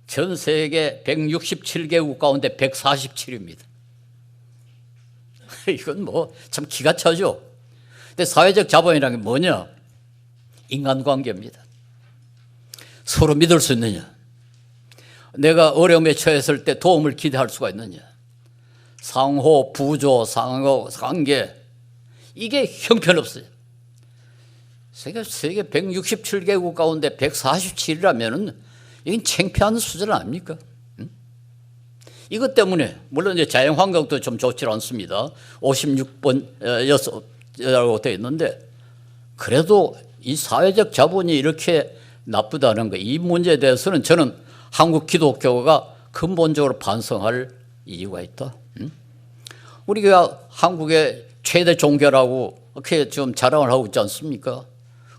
전 세계 167개국 가운데 147입니다. 이건 뭐 참 기가 차죠. 근데 사회적 자본이라는 게 뭐냐? 인간관계입니다. 서로 믿을 수 있느냐? 내가 어려움에 처했을 때 도움을 기대할 수가 있느냐? 상호, 부조, 상호, 관계 이게 형편없어요. 세계 167개국 가운데 147이라면은 이건 창피한 수준 아닙니까? 이것 때문에 물론 이제 자연 환경도 좀 좋지 않습니다. 56번이라고 되어 있는데 그래도 이 사회적 자본이 이렇게 나쁘다는 거, 이 문제에 대해서는 저는 한국 기독교가 근본적으로 반성할 이유가 있다. 우리가 한국의 최대 종교라고 이렇게 좀 자랑을 하고 있지 않습니까?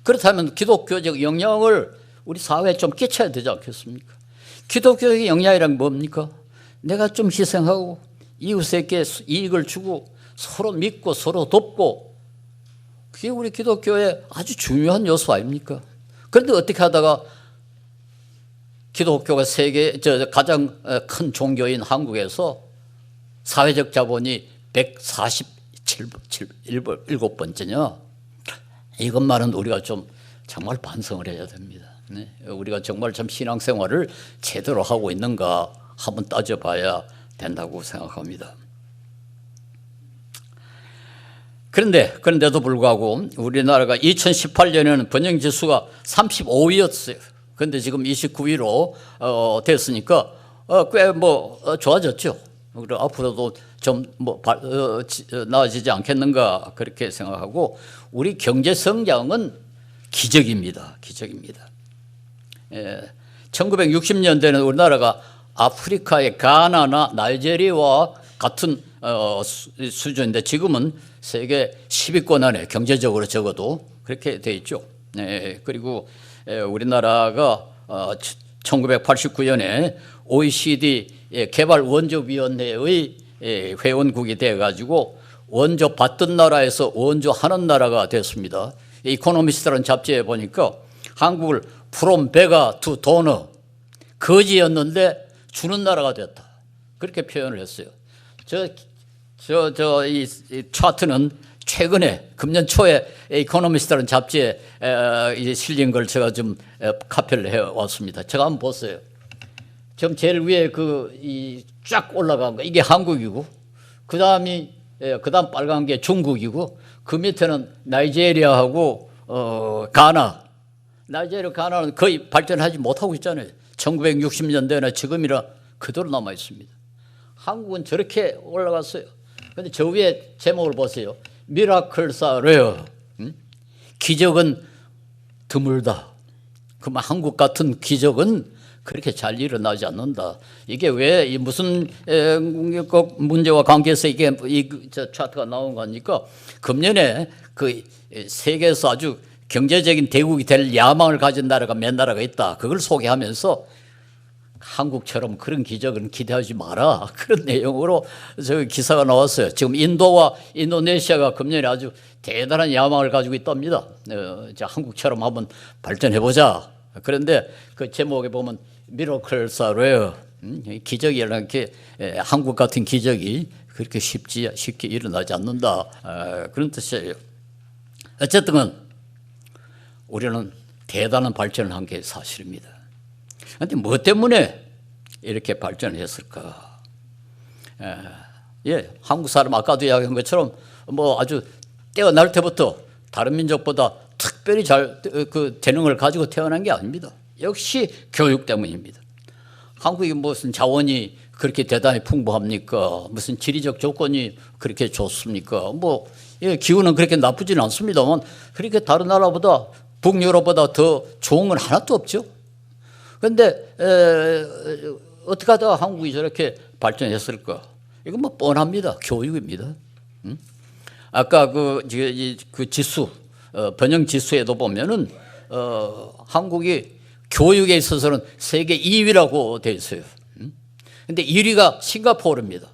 그렇다면 기독교적 영향을 우리 사회에 좀 끼쳐야 되지 않겠습니까? 기독교의 영향이란 뭡니까? 내가 좀 희생하고 이웃에게 이익을 주고 서로 믿고 서로 돕고 그게 우리 기독교의 아주 중요한 요소 아닙니까? 그런데 어떻게 하다가 기독교가 세계 가장 큰 종교인 한국에서 사회적 자본이 147번째냐? 이것만은 우리가 좀 정말 반성을 해야 됩니다. 네? 우리가 정말 참 신앙생활을 제대로 하고 있는가 한번 따져봐야 된다고 생각합니다. 그런데도 불구하고 우리나라가 2018년에는 번영지수가 35위였어요. 그런데 지금 29위로 됐으니까 꽤 좋아졌죠. 그리고 앞으로도 좀 나아지지 않겠는가 그렇게 생각하고, 우리 경제 성장은 기적입니다. 기적입니다. 1960년대에는 우리나라가 아프리카의 가나나 나이지리아와 같은 수준인데 지금은 세계 10위권 안에 경제적으로 적어도 그렇게 돼 있죠. 그리고 우리나라가 1989년에 OECD 개발원조위원회의 회원국이 돼가지고 원조 받던 나라에서 원조하는 나라가 됐습니다. 이코노미스트라는 잡지에 보니까 한국을 from beggar to donor, 거지였는데 주는 나라가 됐다, 그렇게 표현을 했어요. 이 차트는 최근에 금년 초에 이코노미스트라는 잡지에 실린 걸 제가 좀 카피를 해왔습니다. 제가 한번 보세요. 지금 제일 위에 쫙 올라간 거 이게 한국이고, 그다음 빨간 게 중국이고, 그 밑에는 나이지리아하고 가나. 나이지리아, 가나는 거의 발전하지 못하고 있잖아요. 1960년대나 지금이라 그대로 남아 있습니다. 한국은 저렇게 올라갔어요. 그런데 저 위에 제목을 보세요. Miracles are rare. 기적은 드물다. 그러면 한국 같은 기적은 그렇게 잘 일어나지 않는다. 이게 왜 무슨 문제와 관계해서 이게 저 차트가 나온 거니까, 금년에 그 세계에서 아주 경제적인 대국이 될 야망을 가진 나라가 몇 나라가 있다, 그걸 소개하면서 한국처럼 그런 기적은 기대하지 마라, 그런 내용으로 저 기사가 나왔어요. 지금 인도와 인도네시아가 금년에 아주 대단한 야망을 가지고 있답니다. 한국처럼 한번 발전해보자. 그런데 그 제목에 보면 Miracles are rare. 기적이라는 게 한국 같은 기적이 그렇게 쉽게 일어나지 않는다, 그런 뜻이에요. 어쨌든 우리는 대단한 발전을 한 게 사실입니다. 그런데 뭐 때문에 이렇게 발전을 했을까? 한국 사람 아까도 이야기한 것처럼 아주 태어날 때부터 다른 민족보다 특별히 잘 그 재능을 가지고 태어난 게 아닙니다. 역시 교육 때문입니다. 한국이 무슨 자원이 그렇게 대단히 풍부합니까? 무슨 지리적 조건이 그렇게 좋습니까? 기후는 그렇게 나쁘지는 않습니다만 그렇게 다른 나라보다, 북유럽보다 더 좋은 건 하나도 없죠. 그런데 어떻게 하다가 한국이 저렇게 발전했을까? 이건 뻔합니다. 교육입니다. 아까 그 지수, 번영 지수에도 보면은 한국이 교육에 있어서는 세계 2위라고 되어 있어요. 그런데 1위가 싱가포르입니다.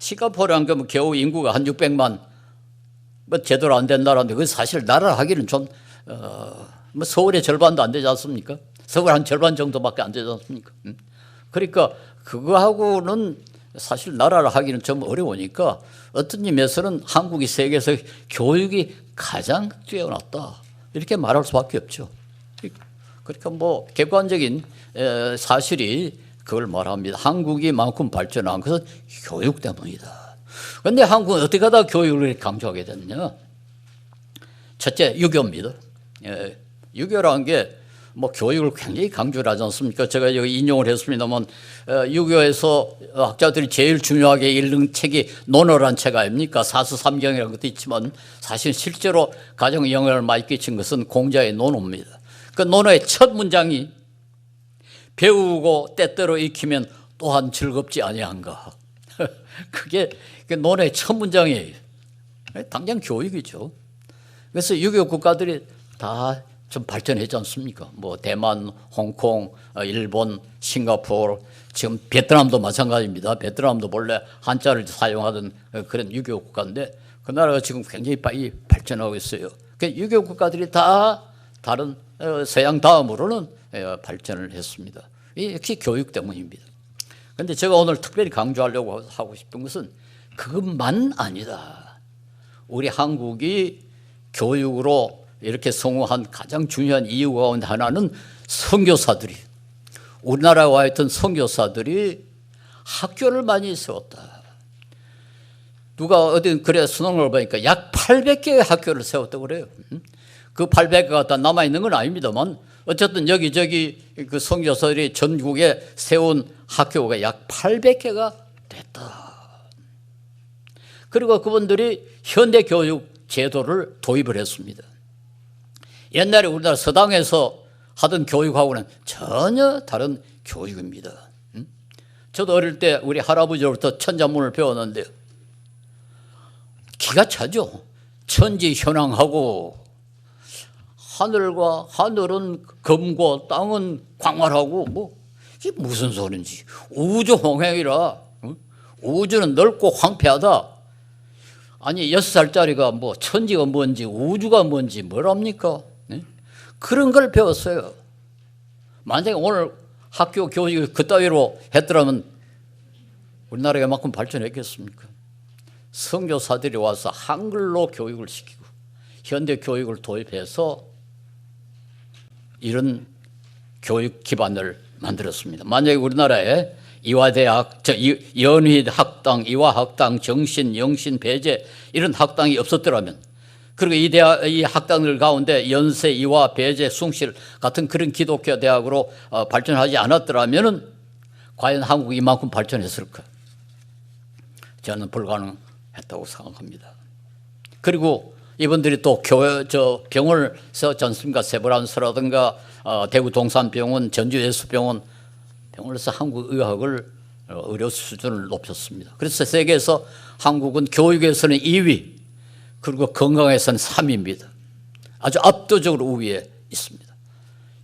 싱가포르한 게 겨우 인구가 한 600만, 제대로 안 된 나라인데, 그 사실 나라 하기는 좀 서울의 절반도 안 되지 않습니까? 서울 한 절반 정도밖에 안 되지 않습니까? 그러니까 그거하고는 사실 나라를 하기는 좀 어려우니까 어떤 의미에서는 한국이 세계에서 교육이 가장 뛰어났다, 이렇게 말할 수밖에 없죠. 그러니까 객관적인 사실이 그걸 말합니다. 한국이 만큼 발전한 것은 교육 때문이다. 그런데 한국은 어떻게 하다 교육을 강조하게 됐냐? 첫째, 유교입니다. 유교라는 게 교육을 굉장히 강조를 하지 않습니까? 제가 여기 인용을 했습니다만, 유교에서 학자들이 제일 중요하게 읽는 책이 논어란 책 아닙니까? 사수삼경이라는 것도 있지만 사실 실제로 가장 영향을 많이 끼친 것은 공자의 논어입니다. 그 논어의 첫 문장이 배우고 때때로 익히면 또한 즐겁지 아니한가. 그게 논어의 첫 문장이에요. 당장 교육이죠. 그래서 유교 국가들이 다 좀 발전했지 않습니까? 대만, 홍콩, 일본, 싱가포르, 지금 베트남도 마찬가지입니다. 베트남도 본래 한자를 사용하던 그런 유교 국가인데 그 나라가 지금 굉장히 빨리 발전하고 있어요. 유교 국가들이 다 다른 서양 다음으로는 발전을 했습니다. 이 역시 교육 때문입니다. 그런데 제가 오늘 특별히 강조하려고 하고 싶은 것은 그것만 아니다. 우리 한국이 교육으로 이렇게 성공한 가장 중요한 이유 가운데 하나는 선교사들이, 우리나라에 와 있던 선교사들이 학교를 많이 세웠다. 누가 어디 그래 수능을 보니까 약 800개의 학교를 세웠다고 그래요. 그 800개가 다 남아있는 건 아닙니다만 어쨌든 여기저기 그 선교사들이 전국에 세운 학교가 약 800개가 됐다. 그리고 그분들이 현대 교육 제도를 도입을 했습니다. 옛날에 우리나라 서당에서 하던 교육하고는 전혀 다른 교육입니다. 저도 어릴 때 우리 할아버지로부터 천자문을 배웠는데 기가 차죠. 천지현황하고 하늘은 검고 땅은 광활하고 뭐 이게 무슨 소린지. 우주 홍행이라 우주는 넓고 황폐하다. 아니 6살짜리가 뭐 천지가 뭔지 우주가 뭔지 뭐랍니까? 네? 그런 걸 배웠어요. 만약에 오늘 학교 교육이 그따위로 했더라면 우리나라가 이만큼 발전했겠습니까? 선교사들이 와서 한글로 교육을 시키고 현대 교육을 도입해서 이런 교육 기반을 만들었습니다. 만약에 우리나라에 이화대학, 연희학당, 이화학당, 정신, 영신, 배제 이런 학당이 없었더라면, 그리고 이 학당들 가운데 연세, 이화, 배제, 숭실 같은 그런 기독교 대학으로 발전하지 않았더라면 과연 한국이 이만큼 발전했을까? 저는 불가능했다고 생각합니다. 그리고 이분들이 또 병원을 세웠지 않습니까? 세브란스라든가 대구 동산병원, 전주예수병원 병원을 서 한국 의학을 의료 수준을 높였습니다. 그래서 세계에서 한국은 교육에서는 2위, 그리고 건강에서는 3위입니다. 아주 압도적으로 우위에 있습니다.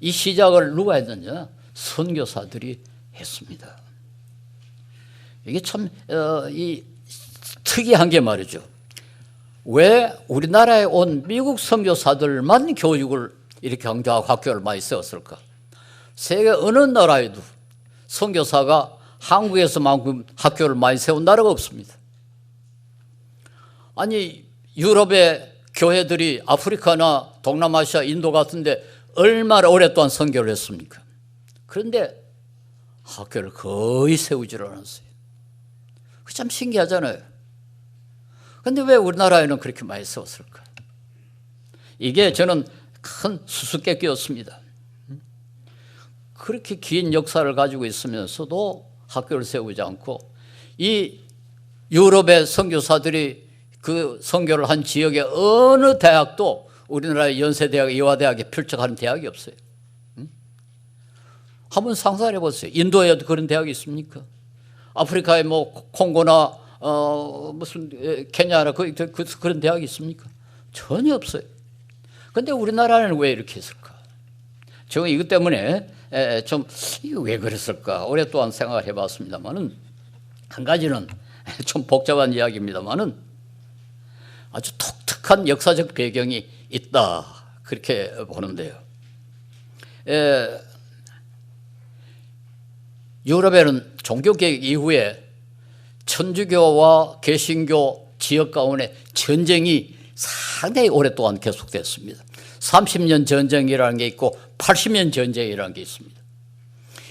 이 시작을 누가 했느냐? 선교사들이 했습니다. 이게 참 특이한 게 말이죠. 왜 우리나라에 온 미국 선교사들만 교육을 이렇게 강조하고 학교를 많이 세웠을까? 세계 어느 나라에도 선교사가 한국에서만큼 학교를 많이 세운 나라가 없습니다. 아니 유럽의 교회들이 아프리카나 동남아시아, 인도 같은 데 얼마나 오랫동안 선교를 했습니까? 그런데 학교를 거의 세우질 않았어요. 그게 참 신기하잖아요. 그런데 왜 우리나라에는 그렇게 많이 세웠을까? 이게 저는 큰 수수께끼였습니다. 그렇게 긴 역사를 가지고 있으면서도 학교를 세우지 않고, 이 유럽의 선교사들이 그 선교를 한 지역의 어느 대학도 우리나라의 연세대학, 이화대학에 필적하는 대학이 없어요. 한번 상상을 해보세요. 인도에도 그런 대학이 있습니까? 아프리카에 뭐 콩고나 무슨 케냐나 그런 대학이 있습니까? 전혀 없어요. 그런데 우리나라는 왜 이렇게 했을까? 저는 이것 때문에 좀 이거 왜 그랬을까 오랫동안 생각을 해봤습니다만은, 한 가지는 좀 복잡한 이야기입니다만은 아주 독특한 역사적 배경이 있다, 그렇게 보는데요. 유럽에는 종교개혁 이후에 천주교와 개신교 지역 가운데 전쟁이 상당히 오랫동안 계속됐습니다. 30년 전쟁이라는 게 있고 80년 전쟁이라는 게 있습니다.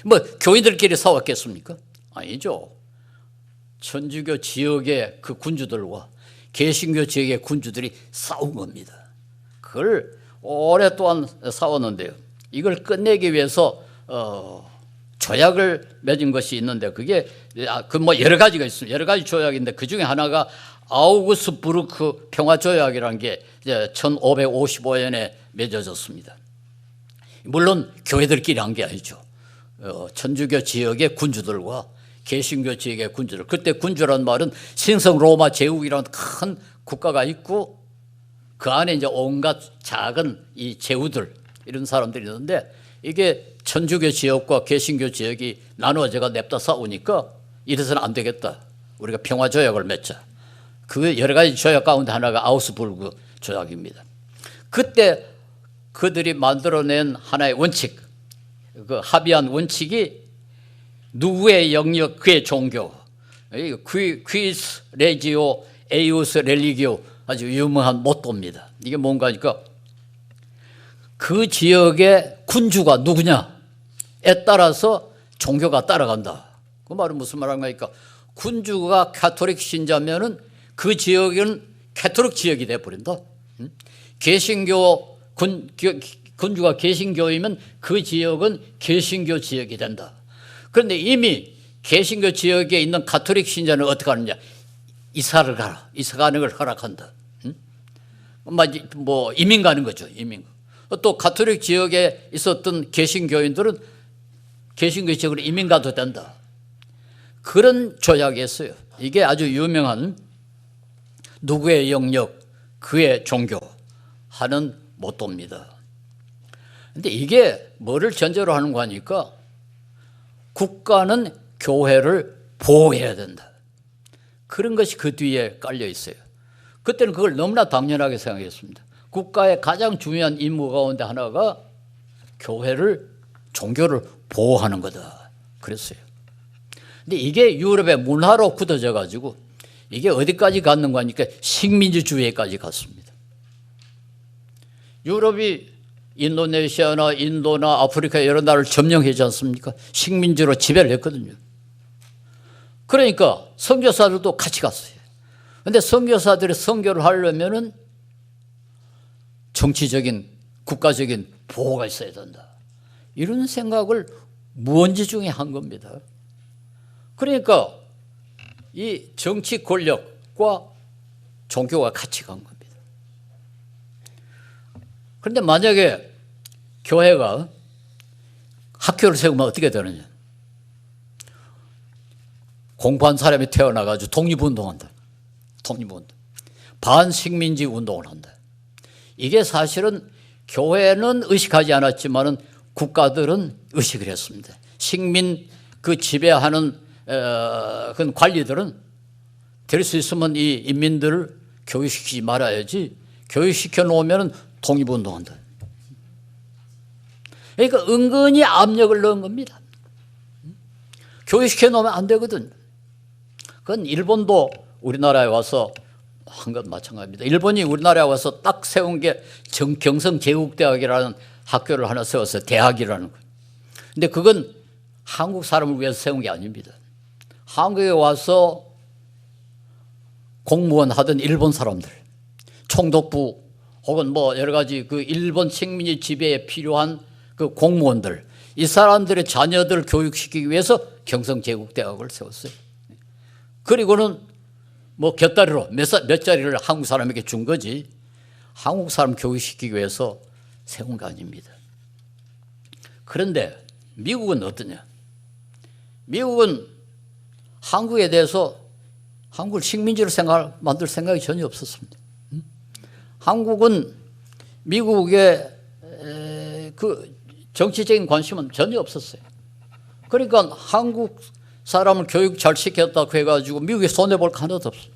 뭐 교인들끼리 싸웠겠습니까? 아니죠. 천주교 지역의 그 군주들과 개신교 지역의 군주들이 싸운 겁니다. 그걸 오랫동안 싸웠는데요. 이걸 끝내기 위해서 조약을 맺은 것이 있는데, 그게 뭐 여러 가지가 있습니다. 여러 가지 조약인데 그 중에 하나가 아우구스부르크 평화조약이라는 게 1555년에 맺어졌습니다. 물론 교회들끼리 한 게 아니죠. 천주교 지역의 군주들과 개신교 지역의 군주들. 그때 군주란 말은 신성 로마 제국이라는 큰 국가가 있고 그 안에 이제 온갖 작은 이 제후들, 이런 사람들이 있는데, 이게 천주교 지역과 개신교 지역이 나누어져가 냅다 싸우니까 이래서는 안 되겠다, 우리가 평화조약을 맺자. 그 여러 가지 조약 가운데 하나가 아우스부르크 조약입니다. 그때 그들이 만들어낸 하나의 원칙, 그 합의한 원칙이 누구의 영역 그의 종교, 퀴스 레지오 에이우스 렐리기오 아주 유명한 모토입니다. 이게 뭔가 하니까 그 지역의 군주가 누구냐에 따라서 종교가 따라간다. 그 말은 무슨 말인가? 군주가 가톨릭 신자면은 그 지역은 가톨릭 지역이 돼버린다. 개신교 군주가 개신교이면 그 지역은 개신교 지역이 된다. 그런데 이미 개신교 지역에 있는 가톨릭 신자는 어떻게 하느냐? 이사를 가라. 이사 가는 걸 허락한다. 뭐 이민 가는 거죠. 이민. 또 가톨릭 지역에 있었던 개신교인들은 개신교 지역으로 이민 가도 된다. 그런 조약이었어요. 이게 아주 유명한 누구의 영역, 그의 종교 하는 모토입니다. 그런데 이게 뭐를 전제로 하는 거니까 국가는 교회를 보호해야 된다. 그런 것이 그 뒤에 깔려 있어요. 그때는 그걸 너무나 당연하게 생각했습니다. 국가의 가장 중요한 임무 가운데 하나가 교회를, 종교를 보호하는 거다. 그랬어요. 근데 이게 유럽의 문화로 굳어져 가지고 이게 어디까지 갔는가 하니까 식민지주의까지 갔습니다. 유럽이 인도네시아나 인도나 아프리카 여러 나라를 점령하지 않습니까? 식민지로 지배를 했거든요. 그러니까 선교사들도 같이 갔어요. 그런데 선교사들이 선교를 하려면은 정치적인 국가적인 보호가 있어야 된다. 이런 생각을 무언지 한 겁니다. 그러니까 이 정치 권력과 종교가 같이 간 겁니다. 그런데 만약에 교회가 학교를 세우면 어떻게 되느냐? 공부한 사람이 태어나가지고 독립운동한다. 독립운동. 반식민지 운동을 한다. 이게 사실은 교회는 의식하지 않았지만은 국가들은 의식을 했습니다. 식민 그 지배하는 그 관리들은 될 수 있으면 이 인민들을 교육시키지 말아야지. 교육시켜 놓으면 독립운동한다. 그러니까 은근히 압력을 넣은 겁니다. 교육시켜 놓으면 안 되거든. 그건 일본도 우리나라에 와서 한 것 마찬가지입니다. 일본이 우리나라에 와서 딱 세운 게 경성제국대학이라는 학교를 하나 세웠어요. 대학이라는 거. 근데 그건 한국 사람을 위해서 세운 게 아닙니다. 한국에 와서 공무원 하던 일본 사람들, 총독부 혹은 뭐 여러 가지 그 일본 식민지 지배에 필요한 그 공무원들, 이 사람들의 자녀들을 교육시키기 위해서 경성제국대학을 세웠어요. 그리고는 뭐 곁다리로 몇 자리를 한국 사람에게 준 거지 한국 사람 교육시키기 위해서 세운 거 아닙니다. 그런데 미국은 어떠냐? 미국은 한국에 대해서 한국을 식민지로 만들 생각이 전혀 없었습니다. 한국은 미국의 그 정치적인 관심은 전혀 없었어요. 그러니까 한국 사람을 교육 잘 시켰다고 해가지고 미국에 손해볼 거 하나도 없어요.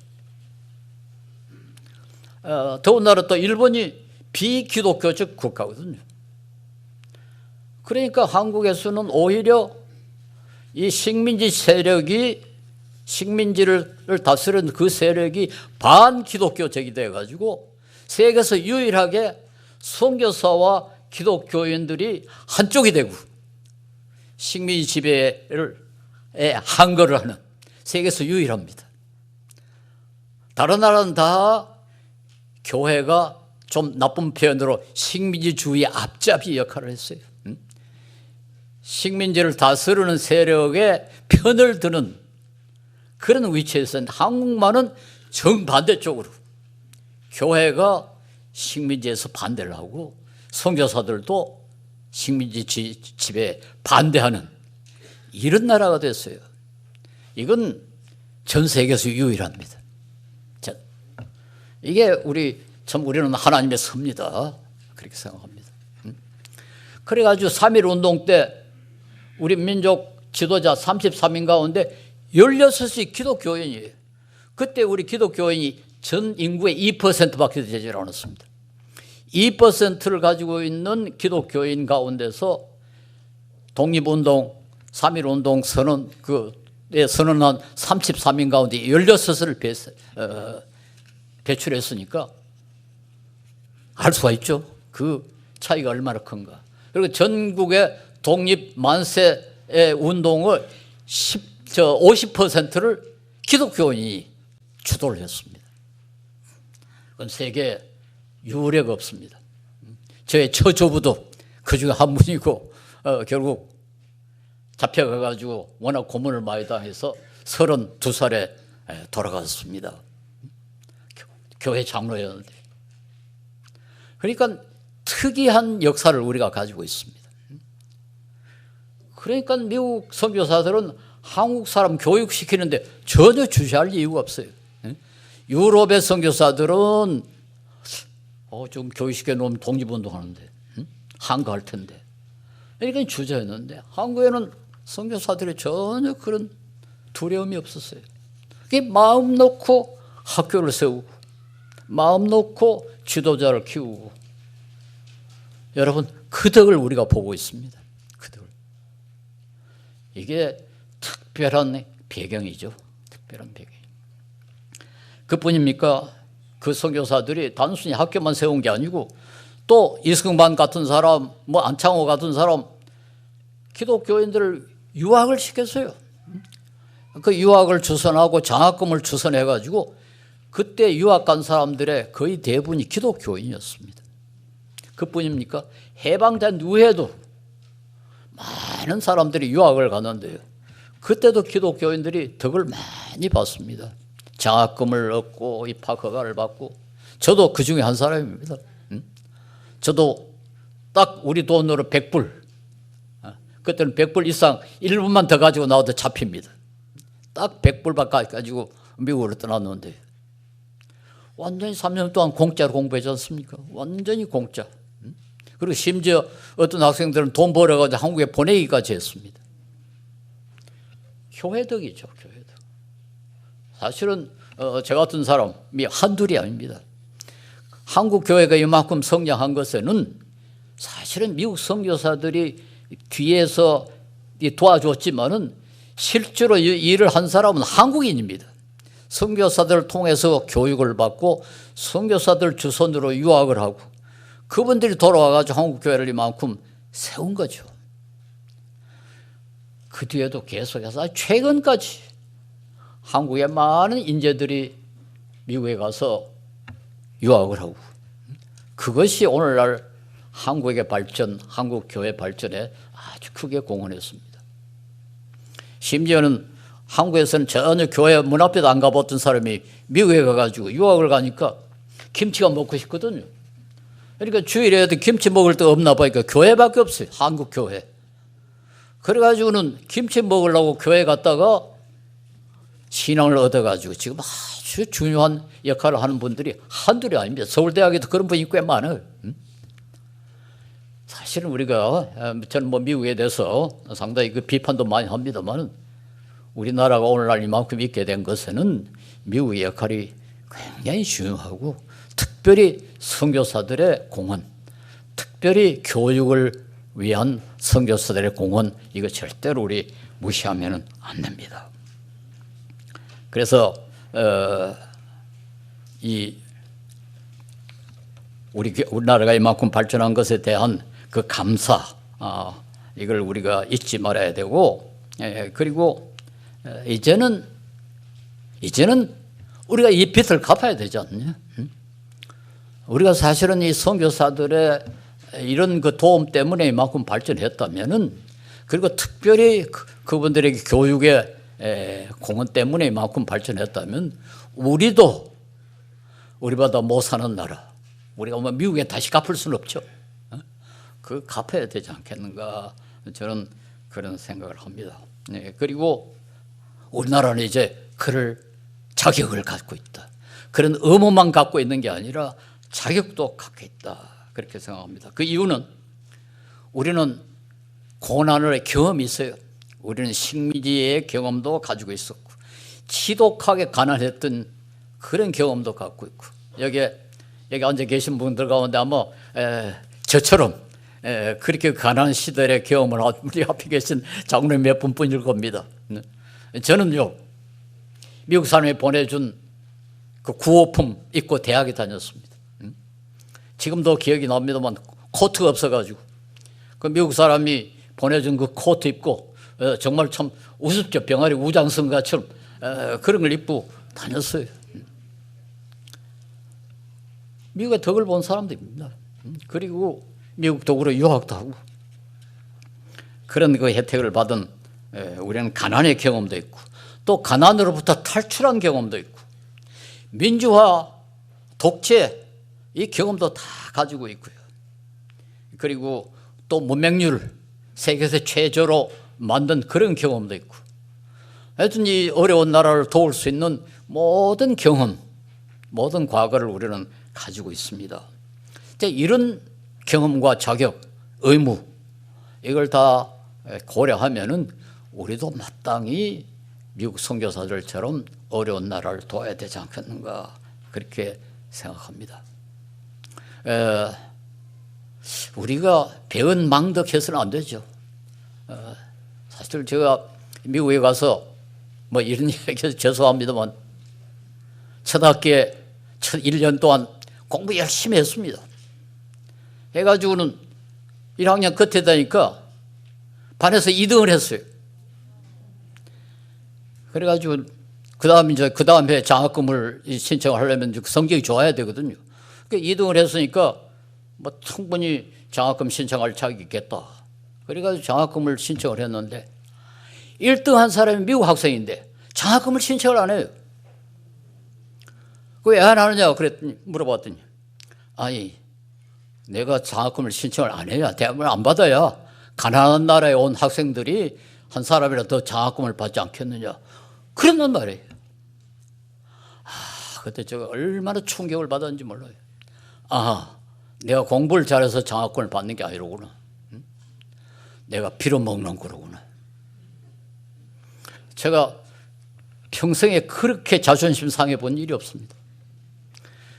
더군다나 또 일본이 비기독교적 국가거든요. 그러니까 한국에서는 오히려 이 식민지 세력이 식민지를 다스리는 그 세력이 반기독교적이 돼가지고 세계에서 유일하게 선교사와 기독교인들이 한쪽이 되고 식민지 지배를 항거를 하는 세계에서 유일합니다. 다른 나라는 다 교회가 좀 나쁜 표현으로 식민지주의 앞잡이 역할을 했어요. 식민지를 다스리는 세력의 편을 드는 그런 위치에서 한국만은 정반대쪽으로 교회가 식민지에서 반대를 하고 선교사들도 식민지 지배에 반대하는 이런 나라가 됐어요. 이건 전 세계에서 유일합니다. 자, 이게 우리는 하나님의 섭니다. 그렇게 생각합니다. 그래가지고 3.1 운동 때 우리 민족 지도자 33인 가운데 16이 기독교인이에요. 그때 우리 기독교인이 전 인구의 2%밖에 되지 않았습니다. 2%를 가지고 있는 기독교인 가운데서 독립운동, 3.1 운동 선언 그 선언한 33인 가운데 16을 배출했으니까 알 수가 있죠. 그 차이가 얼마나 큰가. 그리고 전국의 독립 만세의 운동을 50%를 기독교인이 주도를 했습니다. 그건 세계에 유례가 없습니다. 저의 처조부도 그 중에 한 분이고 결국 잡혀가가지고 워낙 고문을 많이 당해서 32살에 돌아갔습니다. 교회 장로였는데. 그러니까 특이한 역사를 우리가 가지고 있습니다. 그러니까 미국 선교사들은 한국 사람 교육시키는데 전혀 주저할 이유가 없어요. 유럽의 선교사들은 좀 교육시켜 놓으면 독립운동하는데 한가할 텐데 그러니까 주저했는데 한국에는 선교사들이 전혀 그런 두려움이 없었어요. 마음 놓고 학교를 세우고 마음 놓고 지도자를 키우고 여러분 그 덕을 우리가 보고 있습니다. 그 덕을. 이게 특별한 배경이죠. 특별한 배경. 그뿐입니까? 그 선교사들이 단순히 학교만 세운 게 아니고 또 이승만 같은 사람, 안창호 같은 사람 기독교인들을 유학을 시켰어요. 그 유학을 주선하고 장학금을 주선해가지고 그때 유학 간 사람들의 거의 대부분이 기독교인이었습니다. 그뿐입니까? 해방된 후에도 많은 사람들이 유학을 갔는데요. 그때도 기독교인들이 덕을 많이 봤습니다. 장학금을 얻고 입학허가를 받고 저도 그 중에 한 사람입니다. 저도 딱 우리 돈으로 100불 그때는 100불 이상 1분만 더 가지고 나와도 잡힙니다. 딱 100불밖에 가지고 미국으로 떠났는데 완전히 3년 동안 공짜로 공부하지 않습니까? 완전히 공짜. 그리고 심지어 어떤 학생들은 돈 벌어가지고 한국에 보내기까지 했습니다. 교회덕이죠. 교회덕. 사실은 저 같은 사람이 한둘이 아닙니다. 한국 교회가 이만큼 성장한 것에는 사실은 미국 선교사들이 뒤에서 도와줬지만은 실제로 일을 한 사람은 한국인입니다. 선교사들을 통해서 교육을 받고 선교사들 주선으로 유학을 하고 그분들이 돌아와가지고 한국 교회를 이만큼 세운 거죠. 그 뒤에도 계속해서 최근까지 한국의 많은 인재들이 미국에 가서 유학을 하고 그것이 오늘날 한국의 발전, 한국 교회 발전에 아주 크게 공헌했습니다. 심지어는 한국에서는 전혀 교회 문 앞에도 안 가봤던 사람이 미국에 가가지고 유학을 가니까 김치가 먹고 싶거든요. 그러니까 주일에도 김치 먹을 데 없나 보니까 교회밖에 없어요. 한국 교회. 그래가지고는 김치 먹으려고 교회 갔다가 신앙을 얻어가지고 지금 아주 중요한 역할을 하는 분들이 한둘이 아닙니다. 서울대학에도 그런 분이 꽤 많아요. 사실은 우리가 저는 미국에 대해서 상당히 그 비판도 많이 합니다만 우리나라가 오늘날 이만큼 있게 된 것에는 미국의 역할이 굉장히 중요하고 특별히 선교사들의 공헌, 특별히 교육을 위한 선교사들의 공헌 이거 절대로 우리 무시하면 안 됩니다. 그래서 우리나라가 이만큼 발전한 것에 대한 그 감사 이걸 우리가 잊지 말아야 되고 그리고 이제는 우리가 이 빚을 갚아야 되지 않냐? 우리가 사실은 이 선교사들의 이런 그 도움 때문에 이만큼 발전했다면은 그리고 특별히 그분들에게 교육의 공헌 때문에 이만큼 발전했다면 우리도 우리보다 못 사는 나라 우리가 미국에 다시 갚을 수는 없죠. 그 갚아야 되지 않겠는가 저는 그런 생각을 합니다. 그리고 우리나라는 이제 그럴 자격을 갖고 있다. 그런 의무만 갖고 있는 게 아니라 자격도 갖고 있다. 그렇게 생각합니다. 그 이유는 우리는 고난의 경험이 있어요. 우리는 식민지의 경험도 가지고 있었고 지독하게 가난했던 그런 경험도 갖고 있고 여기 앉아 계신 분들 가운데 아마 저처럼 그렇게 가난한 시절의 경험을 우리 앞에 계신 장로님 몇 분뿐일 겁니다. 저는요, 미국 사람이 보내준 그 구호품 입고 대학에 다녔습니다. 지금도 기억이 납니다만 코트가 없어가지고 그 미국 사람이 보내준 그 코트 입고 정말 참 우습죠. 병아리 우장성가처럼 그런 걸 입고 다녔어요. 미국의 덕을 본 사람들입니다. 그리고 미국 덕으로 유학도 하고 그런 그 혜택을 받은 우리는 가난의 경험도 있고 또 가난으로부터 탈출한 경험도 있고 민주화, 독재 이 경험도 다 가지고 있고요. 그리고 또 문맹률 세계에서 최저로 만든 그런 경험도 있고 하여튼 이 어려운 나라를 도울 수 있는 모든 경험, 모든 과거를 우리는 가지고 있습니다. 이런 경험과 자격, 의무 이걸 다 고려하면은 우리도 마땅히 미국 선교사들처럼 어려운 나라를 도와야 되지 않겠는가 그렇게 생각합니다. 우리가 배은망덕해서는 안 되죠. 사실 제가 미국에 가서 뭐 이런 얘기해서 죄송합니다만 첫 학기에 첫 1년 동안 공부 열심히 했습니다. 해가지고는 1학년 끝에 되니까 반에서 2등을 했어요. 그래가지고 그 다음 해 장학금을 신청을 하려면 성적이 좋아야 되거든요. 그러니까 2등을 했으니까 뭐 충분히 장학금 신청할 자격이 있겠다. 그래가지고 장학금을 신청을 했는데 1등 한 사람이 미국 학생인데 장학금을 신청을 안 해요. 왜 안 하느냐 그랬더니 물어봤더니 아니 내가 장학금을 신청을 안 해야 대학을 안 받아야 가난한 나라에 온 학생들이 한 사람이라도 더 장학금을 받지 않겠느냐 그런단 말이에요. 그때 제가 얼마나 충격을 받았는지 몰라요. 내가 공부를 잘해서 장학금을 받는 게 아니로구나. 내가 빌어먹는 거로구나. 제가 평생에 그렇게 자존심 상해 본 일이 없습니다.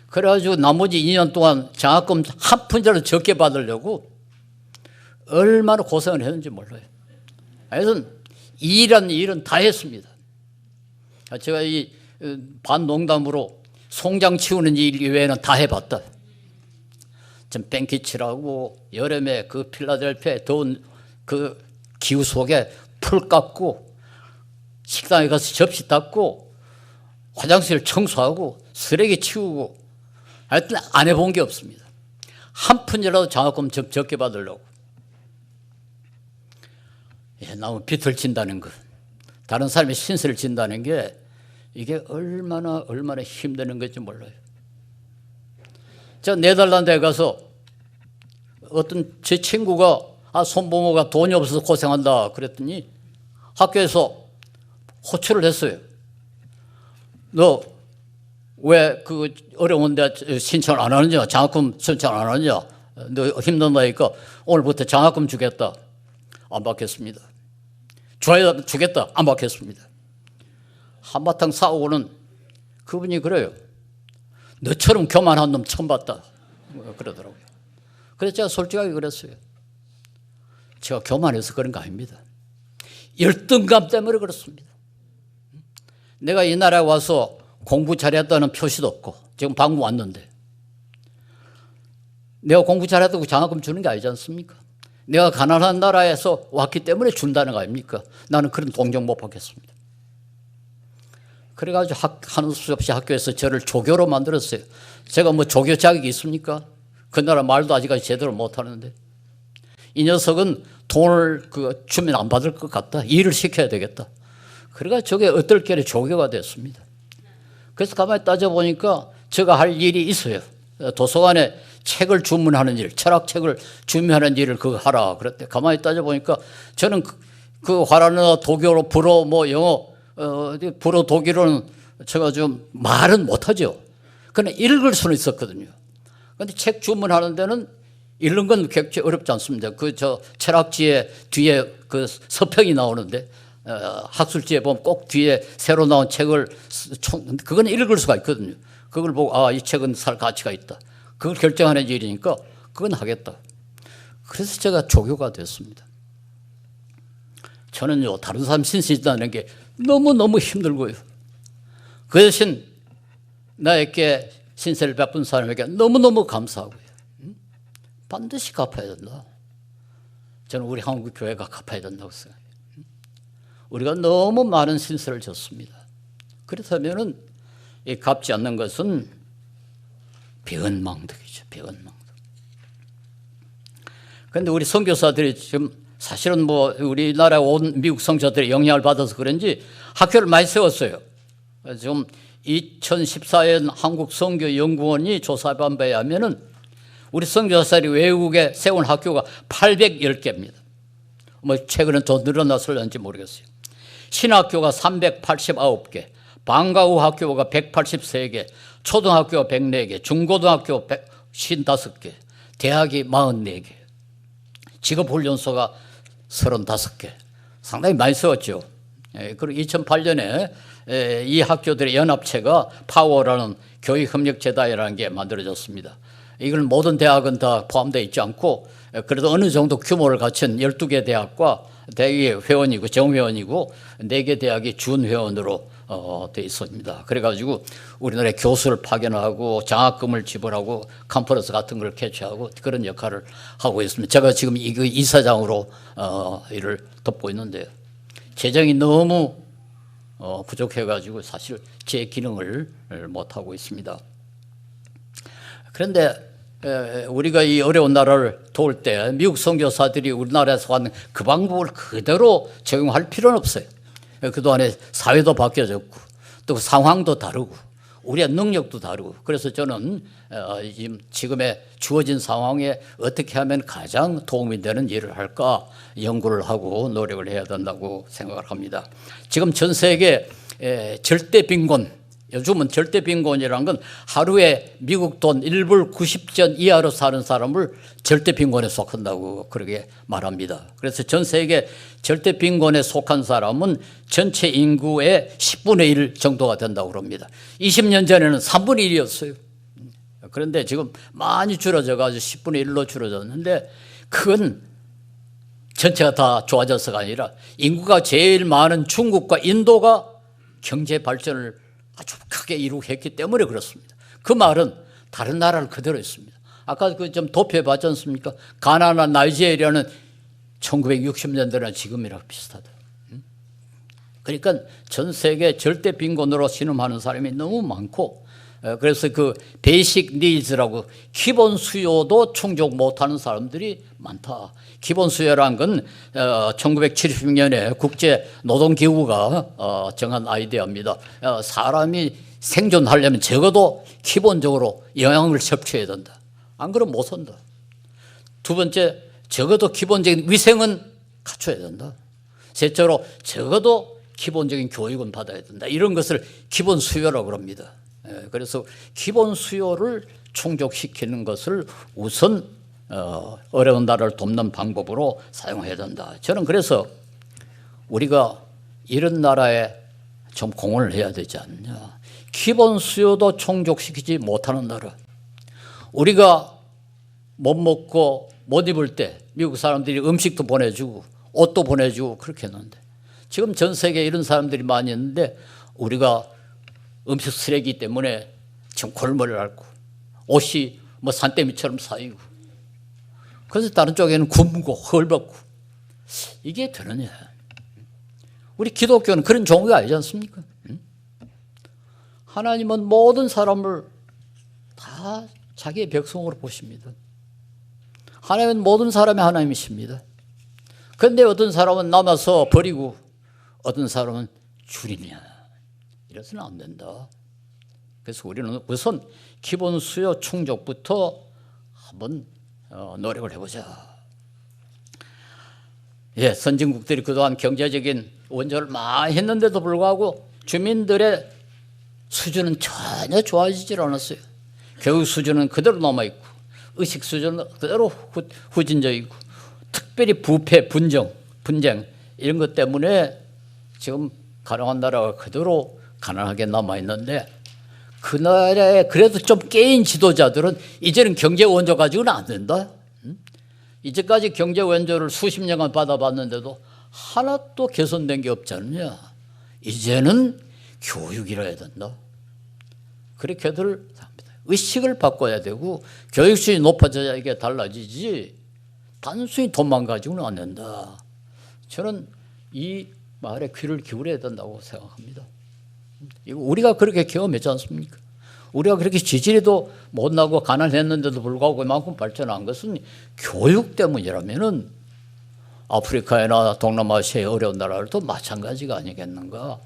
그래가지고 나머지 2년 동안 장학금 한 푼이라도 적게 받으려고 얼마나 고생을 했는지 몰라요. 하여튼 일이란 일은 다 했습니다. 제가 이 반농담으로 송장 치우는 일 이외에는 다 해봤다. 좀 뺑기 칠하고 여름에 그 필라델피아의 더운 그 기후 속에 풀 깎고 식당에 가서 접시 닦고 화장실 청소하고 쓰레기 치우고 하여튼 안 해본 게 없습니다. 한 푼이라도 장학금 적게 받으려고. 나무 빚을 진다는 것, 다른 사람의 신세를 진다는 게 이게 얼마나 힘드는 건지 몰라요. 제가 네덜란드에 가서 어떤 제 친구가 손부모가 돈이 없어서 고생한다 그랬더니 학교에서 호출을 했어요. 너 왜 그 어려운데 신청을 안 하느냐, 장학금 신청 안 하느냐, 너 힘든다니까 오늘부터 장학금 주겠다. 안 받겠습니다. 주겠다. 안 받겠습니다. 한바탕 싸우고는 그분이 그래요. 너처럼 교만한 놈 처음 봤다. 그러더라고요. 그래서 제가 솔직하게 그랬어요. 제가 교만해서 그런 거 아닙니다. 열등감 때문에 그렇습니다. 내가 이 나라에 와서 공부 잘했다는 표시도 없고 지금 방금 왔는데 내가 공부 잘했다고 장학금 주는 게 아니지 않습니까? 내가 가난한 나라에서 왔기 때문에 준다는 거 아닙니까? 나는 그런 동정 못 받겠습니다. 그래가지고 하는 수 없이 학교에서 저를 조교로 만들었어요. 제가 뭐 조교 자격이 있습니까? 그 나라 말도 아직까지 제대로 못하는데 이 녀석은 돈을 주면 안 받을 것 같다. 일을 시켜야 되겠다. 그래가 저게 어떨결에 조교가 됐습니다. 그래서 가만히 따져보니까 제가 할 일이 있어요. 도서관에 책을 주문하는 일, 철학책을 주문하는 일을 그거 하라 그랬대. 가만히 따져보니까 저는 그 화라나 독일어, 불어, 뭐 영어, 불어, 독일어는 제가 좀 말은 못하죠. 그러나 읽을 수는 있었거든요. 그런데 책 주문하는 데는 읽는 건 그렇게 어렵지 않습니다. 철학지에 뒤에 그 서평이 나오는데 학술지에 보면 꼭 뒤에 새로 나온 책을 그건 읽을 수가 있거든요. 그걸 보고 이 책은 살 가치가 있다. 그걸 결정하는 일이니까 그건 하겠다. 그래서 제가 조교가 됐습니다. 저는요 다른 사람 신세진다는 게 너무너무 힘들고요. 그 대신 나에게 신세를 베푼 사람에게 너무너무 감사하고요. 반드시 갚아야 된다. 저는 우리 한국 교회가 갚아야 된다고 생각해요. 우리가 너무 많은 신세를 졌습니다. 그렇다면 이 갚지 않는 것은 비언망덕이죠. 비언망덕. 그런데 우리 선교사들이 지금 사실은 뭐 우리나라에 온 미국 선교사들의 영향을 받아서 그런지 학교를 많이 세웠어요. 지금 2014년 한국선교연구원이 조사한 바에 하면은 우리 선교사들이 외국에 세운 학교가 810개입니다. 뭐 최근에 더 늘어났을지 모르겠어요. 신학교가 389개, 방과후 학교가 183개, 초등학교가 104개, 중고등학교 155개, 대학이 44개, 직업훈련소가 35개. 상당히 많이 세웠죠. 그리고 2008년에 이 학교들의 연합체가 파워라는 교육협력재단이라는 게 만들어졌습니다. 이건 모든 대학은 다 포함되어 있지 않고 그래도 어느 정도 규모를 갖춘 12개 대학과 대개 회원이고 정회원이고 4개 대학이 준회원으로 되어 있습니다. 그래가지고 우리나라에 교수를 파견하고 장학금을 지불하고 컨퍼런스 같은 걸 개최하고 그런 역할을 하고 있습니다. 제가 지금 이사장으로 일을 돕고 있는데요. 재정이 너무 부족해가지고 사실 제 기능을 못하고 있습니다. 그런데 우리가 이 어려운 나라를 도울 때 미국 선교사들이 우리나라에서 하는 그 방법을 그대로 적용할 필요는 없어요. 그동안에 사회도 바뀌어졌고 또 상황도 다르고 우리의 능력도 다르고 그래서 저는 지금의 주어진 상황에 어떻게 하면 가장 도움이 되는 일을 할까 연구를 하고 노력을 해야 된다고 생각을 합니다. 지금 전 세계 절대 빈곤, 요즘은 절대 빈곤이라는 건 하루에 미국 돈 1불 90전 이하로 사는 사람을 절대 빈곤에 속한다고 그렇게 말합니다. 그래서 전 세계 절대 빈곤에 속한 사람은 전체 인구의 10분의 1 정도가 된다고 그럽니다. 20년 전에는 3분의 1이었어요. 그런데 지금 많이 줄어져가지고 10분의 1로 줄어졌는데 그건 전체가 다 좋아져서가 아니라 인구가 제일 많은 중국과 인도가 경제 발전을 아주 크게 이루했기 때문에 그렇습니다. 그 말은 다른 나라를 그대로 했습니다. 아까 그 좀 도표해 봤지 않습니까? 가나나 나이지리아는 1960년대나 지금이랑 비슷하다. 그러니까 전 세계 절대 빈곤으로 신음하는 사람이 너무 많고 그래서 그 베이식 니즈라고 기본 수요도 충족 못하는 사람들이 많다. 기본 수요라는 건 1976년에 국제노동기구가 정한 아이디어입니다. 사람이 생존하려면 적어도 기본적으로 영양을 섭취해야 된다. 안 그러면 못 산다. 두 번째, 적어도 기본적인 위생은 갖춰야 된다. 셋째로 적어도 기본적인 교육은 받아야 된다. 이런 것을 기본 수요라고 합니다. 그래서 기본 수요를 충족시키는 것을 우선 어려운 나라를 돕는 방법으로 사용해야 된다. 저는 그래서 우리가 이런 나라에 좀 공헌을 해야 되지 않냐. 기본 수요도 충족시키지 못하는 나라. 우리가 못 먹고 못 입을 때 미국 사람들이 음식도 보내주고 옷도 보내주고 그렇게 했는데 지금 전 세계에 이런 사람들이 많이 있는데 우리가 음식 쓰레기 때문에 지금 골머리를 앓고 옷이 뭐 산더미처럼 쌓이고 그래서 다른 쪽에는 굶고 헐벗고 이게 되느냐. 우리 기독교는 그런 종교가 아니지 않습니까? 하나님은 모든 사람을 다 자기의 백성으로 보십니다. 하나님은 모든 사람의 하나님이십니다. 그런데 어떤 사람은 남아서 버리고 어떤 사람은 줄이냐. 이래서는 안 된다. 그래서 우리는 우선 기본 수요 충족부터 한번 노력을 해보자. 예, 선진국들이 그동안 경제적인 원조를 많이 했는데도 불구하고 주민들의 수준은 전혀 좋아지질 않았어요. 교육 수준은 그대로 남아있고 의식 수준은 그대로 후진적이고 특별히 부패, 분쟁 이런 것 때문에 지금 가난한 나라가 그대로 가난하게 남아있는데 그 나라에 그래도 좀 깨인 지도자들은 이제는 경제 원조 가지고는 안 된다. 이제까지 경제 원조를 수십 년간 받아봤는데도 하나도 개선된 게 없지 않느냐. 이제는 교육이라 해야 된다. 그렇게들 합니다. 의식을 바꿔야 되고 교육수준이 높아져야 이게 달라지지 단순히 돈만 가지고는 안 된다. 저는 이 말에 귀를 기울여야 된다고 생각합니다. 이거 우리가 그렇게 경험했지 않습니까? 우리가 그렇게 지지리도 못나고 가난했는데도 불구하고 이만큼 발전한 것은 교육 때문이라면은 아프리카나 동남아시아의 어려운 나라들도 마찬가지가 아니겠는가.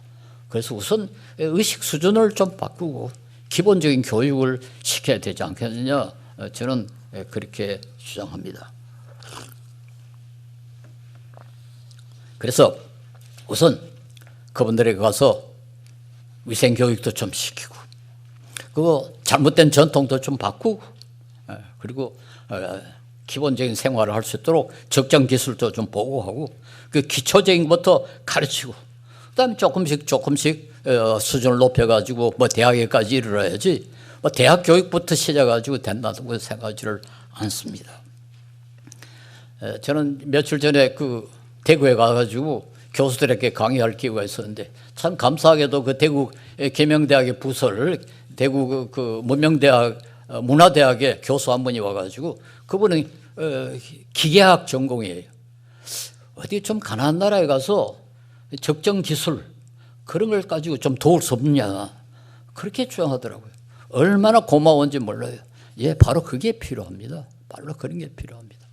그래서 우선 의식 수준을 좀 바꾸고 기본적인 교육을 시켜야 되지 않겠느냐. 저는 그렇게 주장합니다. 그래서 우선 그분들에게 가서 위생교육도 좀 시키고 그 잘못된 전통도 좀 바꾸고 그리고 기본적인 생활을 할 수 있도록 적정 기술도 좀 보고하고 그 기초적인 것부터 가르치고 그다음에 조금씩 수준을 높여가지고 뭐 대학에까지 이르러야지 뭐 대학 교육부터 시작해가지고 된다고 생각하지를 않습니다. 저는 며칠 전에 그 대구에 가가지고 교수들에게 강의할 기회가 있었는데 참 감사하게도 그 대구 계명대학의 부서를 대구 그 문명대학 문화대학의 교수 한 분이 와가지고 그분은 기계학 전공이에요. 어디 좀 가난한 나라에 가서 적정 기술 그런 걸 가지고 좀 도울 수 없느냐 그렇게 주장하더라고요. 얼마나 고마운지 몰라요. 예, 바로 그게 필요합니다. 바로 그런 게 필요합니다.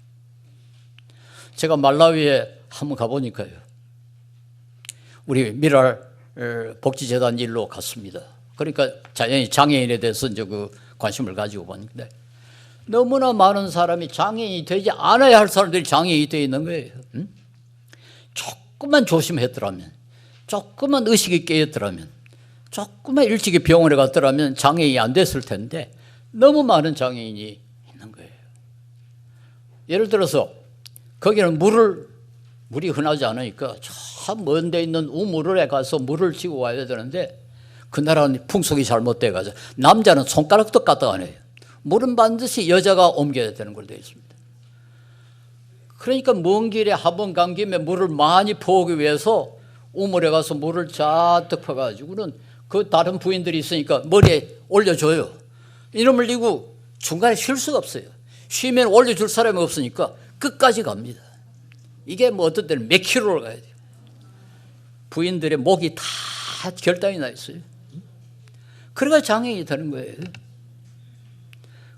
제가 말라위에 한번 가보니까요. 우리 미랄 복지재단 일로 갔습니다. 그러니까 자연히 장애인에 대해서 이제 그 관심을 가지고 보는데 너무나 많은 사람이 장애인이 되지 않아야 할 사람들이 장애인이 되어 있는 거예요. 응? 조금만 조심했더라면, 조금만 의식이 깨었더라면, 조금만 일찍이 병원에 갔더라면 장애인이 안 됐을 텐데 너무 많은 장애인이 있는 거예요. 예를 들어서 거기는 물이 흔하지 않으니까 저 먼 데 있는 우물에 가서 물을 지고 와야 되는데 그 나라는 풍속이 잘못돼가지고 남자는 손가락도 까딱 안 해요. 물은 반드시 여자가 옮겨야 되는 걸로 되어 있습니다. 그러니까 먼 길에 한 번 간 김에 물을 많이 퍼오기 위해서 우물에 가서 물을 잔뜩 퍼가지고는 그 다른 부인들이 있으니까 머리에 올려줘요. 이놈을 이고 중간에 쉴 수가 없어요. 쉬면 올려줄 사람이 없으니까 끝까지 갑니다. 이게 뭐 어떤 때는 몇 킬로를 가야 돼요. 부인들의 목이 다 결단이 나 있어요. 그러니까 장애인이 되는 거예요.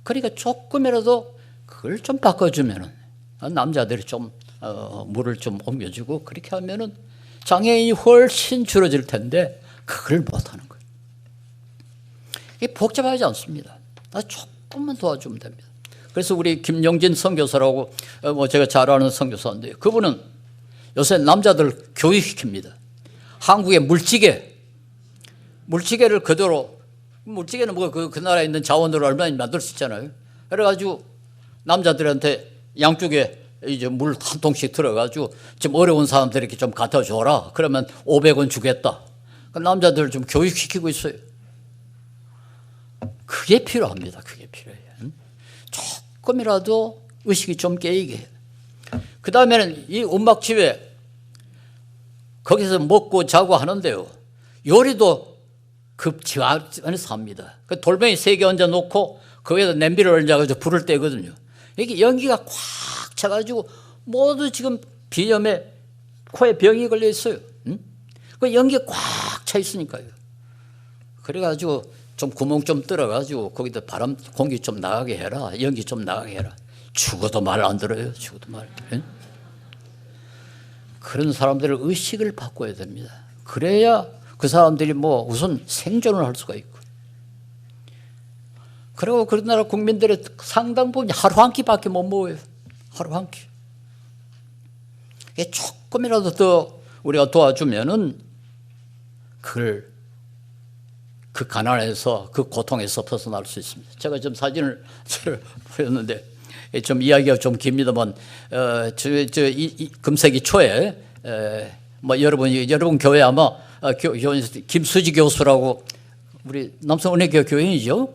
그러니까 조금이라도 그걸 좀 바꿔주면은 남자들이 좀 물을 좀 옮겨주고 그렇게 하면은 장애인이 훨씬 줄어들 텐데 그걸 못하는 거예요. 이게 복잡하지 않습니다. 조금만 도와주면 됩니다. 그래서 우리 김용진 선교사라고 뭐 제가 잘 아는 선교사인데 그분은 요새 남자들 교육시킵니다. 한국의 물찌개를 그대로 물찌개는 뭐 그 나라에 있는 자원으로 얼마나 만들 수 있잖아요. 그래가지고 남자들한테 양쪽에 이제 물 한 통씩 들어가지고 좀 어려운 사람들에게 좀 갖다 줘라. 그러면 500원 주겠다. 그 남자들 좀 교육시키고 있어요. 그게 필요합니다. 그게 필요해요. 조금이라도 의식이 좀 깨이게. 그 다음에는 이 음악집에 거기서 먹고 자고 하는데요. 요리도 집 안에서 합니다. 그 돌멩이 3개 얹어 놓고 거기에다 냄비를 얹어가지고 불을 떼거든요. 이게 연기가 꽉 차가지고 모두 지금 비염에 코에 병이 걸려 있어요. 응? 그 연기가 꽉 차 있으니까요. 그래가지고 좀 구멍 좀 뚫어가지고 거기다 바람 공기 좀 나가게 해라. 연기 좀 나가게 해라. 죽어도 말 안 들어요. 죽어도 말. 응? 그런 사람들의 의식을 바꿔야 됩니다. 그래야 그 사람들이 뭐 우선 생존을 할 수가 있고. 그리고 그 나라 국민들의 상당 부분이 하루 한 끼밖에 못 먹어요. 하루 한 끼. 조금이라도 더 우리가 도와주면은 그 가난에서 그 고통에서 벗어날 수 있습니다. 제가 좀 사진을 보였는데 좀 이야기가 좀 깁니다만 금세기 초에 뭐 여러분 교회 아마 김수지 교수라고 우리 남성은혜교 교인이죠.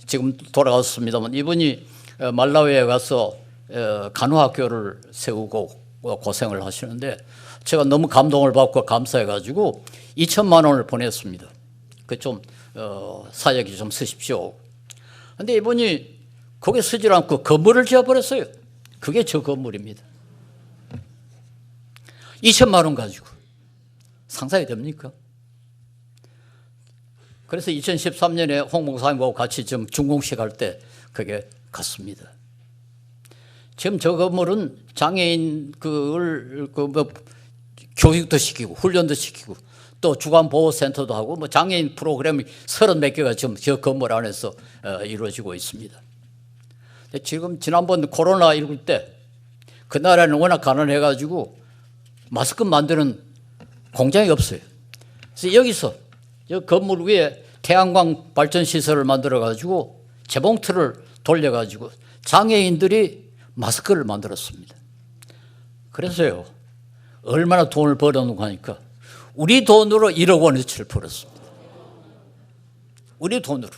지금 돌아갔습니다만 이분이 말라위에 가서 간호학교를 세우고 고생을 하시는데 제가 너무 감동을 받고 감사해가지고 2천만 원을 보냈습니다. 그 좀 사역이 좀 쓰십시오. 근데 이분이 거기 쓰질 않고 건물을 지어버렸어요. 그게 저 건물입니다. 2천만 원 가지고 상상이 됩니까? 그래서 2013년에 홍 목사님하고 같이 좀 준공식 할 때 그게 갔습니다. 지금 저 건물은 장애인 교육도 시키고 훈련도 시키고 또 주간보호센터도 하고 뭐 장애인 프로그램이 30몇 개가 지금 저 건물 안에서 이루어지고 있습니다. 지금 지난번 코로나19 때 그 나라는 워낙 가난해가지고 마스크 만드는 공장이 없어요. 그래서 여기서 이 건물 위에 태양광 발전 시설을 만들어가지고 재봉틀을 돌려가지고 장애인들이 마스크를 만들었습니다. 그래서요, 얼마나 돈을 벌어놓고 하니까 우리 돈으로 1억 원어치를 벌었습니다. 우리 돈으로.